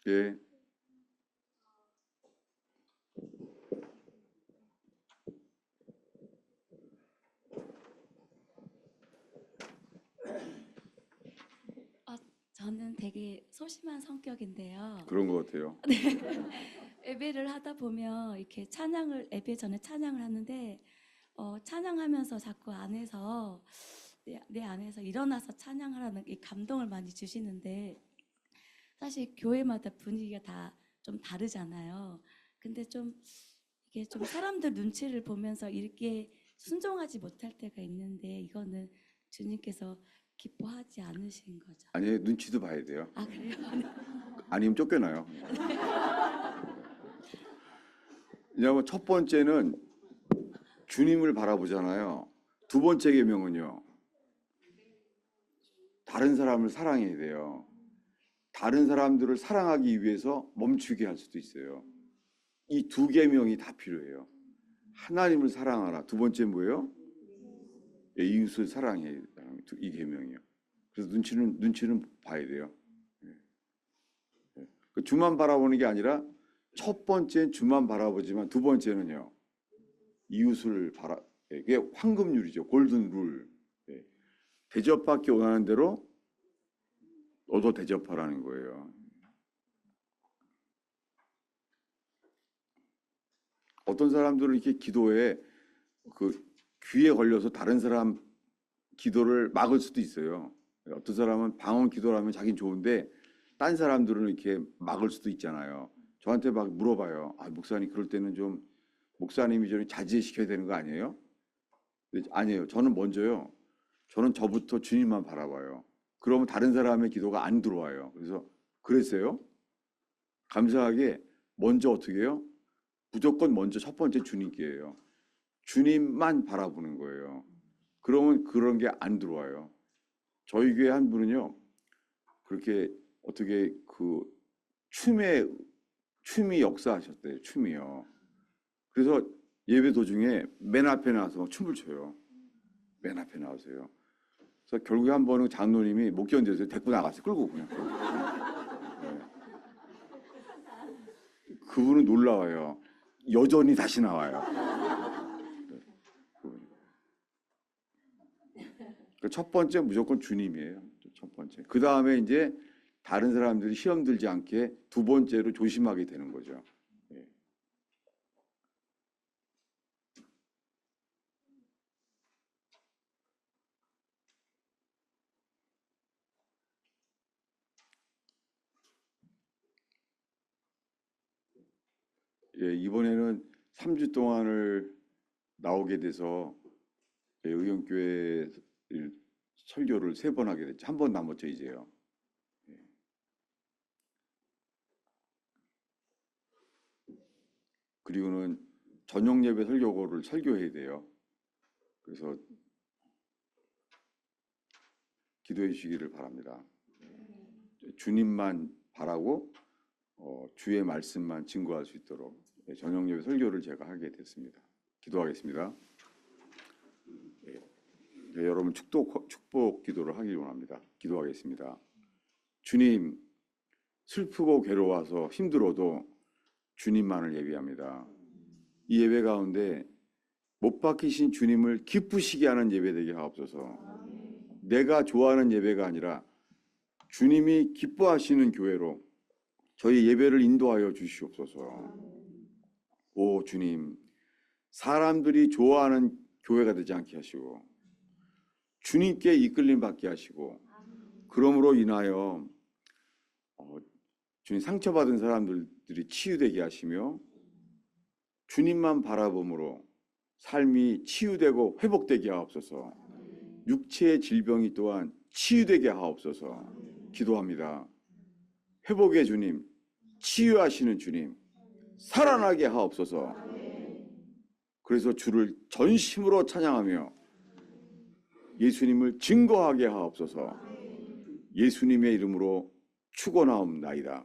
예. 저는 저는 되게 소심한 성격인데요. 그런 것 같아요. 예배를 하다 보면 이렇게 예배 전에 찬양을 하는데 찬양하면서 자꾸 안에서 내 안에서 일어나서 찬양하라는 이 감동을 많이 주시는데 사실 교회마다 분위기가 다 좀 다르잖아요. 근데 좀 이게 좀 사람들 눈치를 보면서 이렇게 순종하지 못할 때가 있는데 이거는 주님께서 기뻐하지 않으신 거죠. 아니, 눈치도 봐야 돼요. 아, 그래요? 아니면 쫓겨나요. 왜냐하면 첫 번째는 주님을 바라보잖아요. 두 번째 계명은요, 다른 사람을 사랑해야 돼요. 다른 사람들을 사랑하기 위해서 멈추게 할 수도 있어요. 이 두 계명이 다 필요해요. 하나님을 사랑하라. 두 번째 뭐예요? 이웃을 사랑해야 된다는 이 계명이요. 그래서 눈치는 봐야 돼요. 주만 바라보는 게 아니라 첫 번째는 주만 바라보지만 두 번째는요, 이웃을 이게 황금률이죠. 골든 룰. 대접받기 원하는 대로 너도 대접하라는 거예요. 어떤 사람들은 이렇게 기도에 귀에 걸려서 다른 사람 기도를 막을 수도 있어요. 어떤 사람은 방언 기도를 하면 자기는 좋은데 딴 사람들은 이렇게 막을 수도 있잖아요. 저한테 막 물어봐요. 목사님, 그럴 때는 좀 목사님이 좀 자제시켜야 되는 거 아니에요? 아니에요. 저는 먼저요. 저는 저부터 주님만 바라봐요. 그러면 다른 사람의 기도가 안 들어와요. 그래서 그랬어요. 감사하게 먼저 어떻게 해요? 무조건 먼저 첫 번째 주님께 해요. 주님만 바라보는 거예요. 그러면 그런 게 안 들어와요. 저희 교회 한 분은요, 그렇게 어떻게 춤이 역사하셨대요. 춤이요. 그래서 예배 도중에 맨 앞에 나와서 막 춤을 춰요. 맨 앞에 나와서요. 그래서 결국에 한 번은 장로님이 못 견뎌서 데리고 나갔어요. 끌고 그냥. 네. 그분은 놀라워요. 여전히 다시 나와요. 첫 번째 무조건 주님이에요. 첫 번째. 그 다음에 이제 다른 사람들이 시험 들지 않게 두 번째로 조심하게 되는 거죠. 예. 이번에는 3주 동안을 나오게 돼서 의형교회 설교를 3번 하게 됐죠. 한 번 남았죠, 이제요. 그리고는 저녁 예배 설교를 설교해야 돼요. 그래서 기도해 주시기를 바랍니다. 주님만 바라고 주의 말씀만 증거할 수 있도록 저녁 예배 설교를 제가 하게 됐습니다. 기도하겠습니다. 여러분 축복 기도를 하길 원합니다. 기도하겠습니다. 주님, 슬프고 괴로워서 힘들어도 주님만을 예배합니다. 이 예배 가운데 못 박히신 주님을 기쁘시게 하는 예배 되게 하옵소서. 내가 좋아하는 예배가 아니라 주님이 기뻐하시는 교회로 저희 예배를 인도하여 주시옵소서. 오 주님, 사람들이 좋아하는 교회가 되지 않게 하시고 주님께 이끌림 받게 하시고, 그러므로 인하여 주님 상처받은 사람들이 치유되게 하시며 주님만 바라봄으로 삶이 치유되고 회복되게 하옵소서. 육체의 질병이 또한 치유되게 하옵소서. 기도합니다. 회복의 주님, 치유하시는 주님, 살아나게 하옵소서. 그래서 주를 전심으로 찬양하며 예수님을 증거하게 하옵소서. 예수님의 이름으로 축원하옵나이다.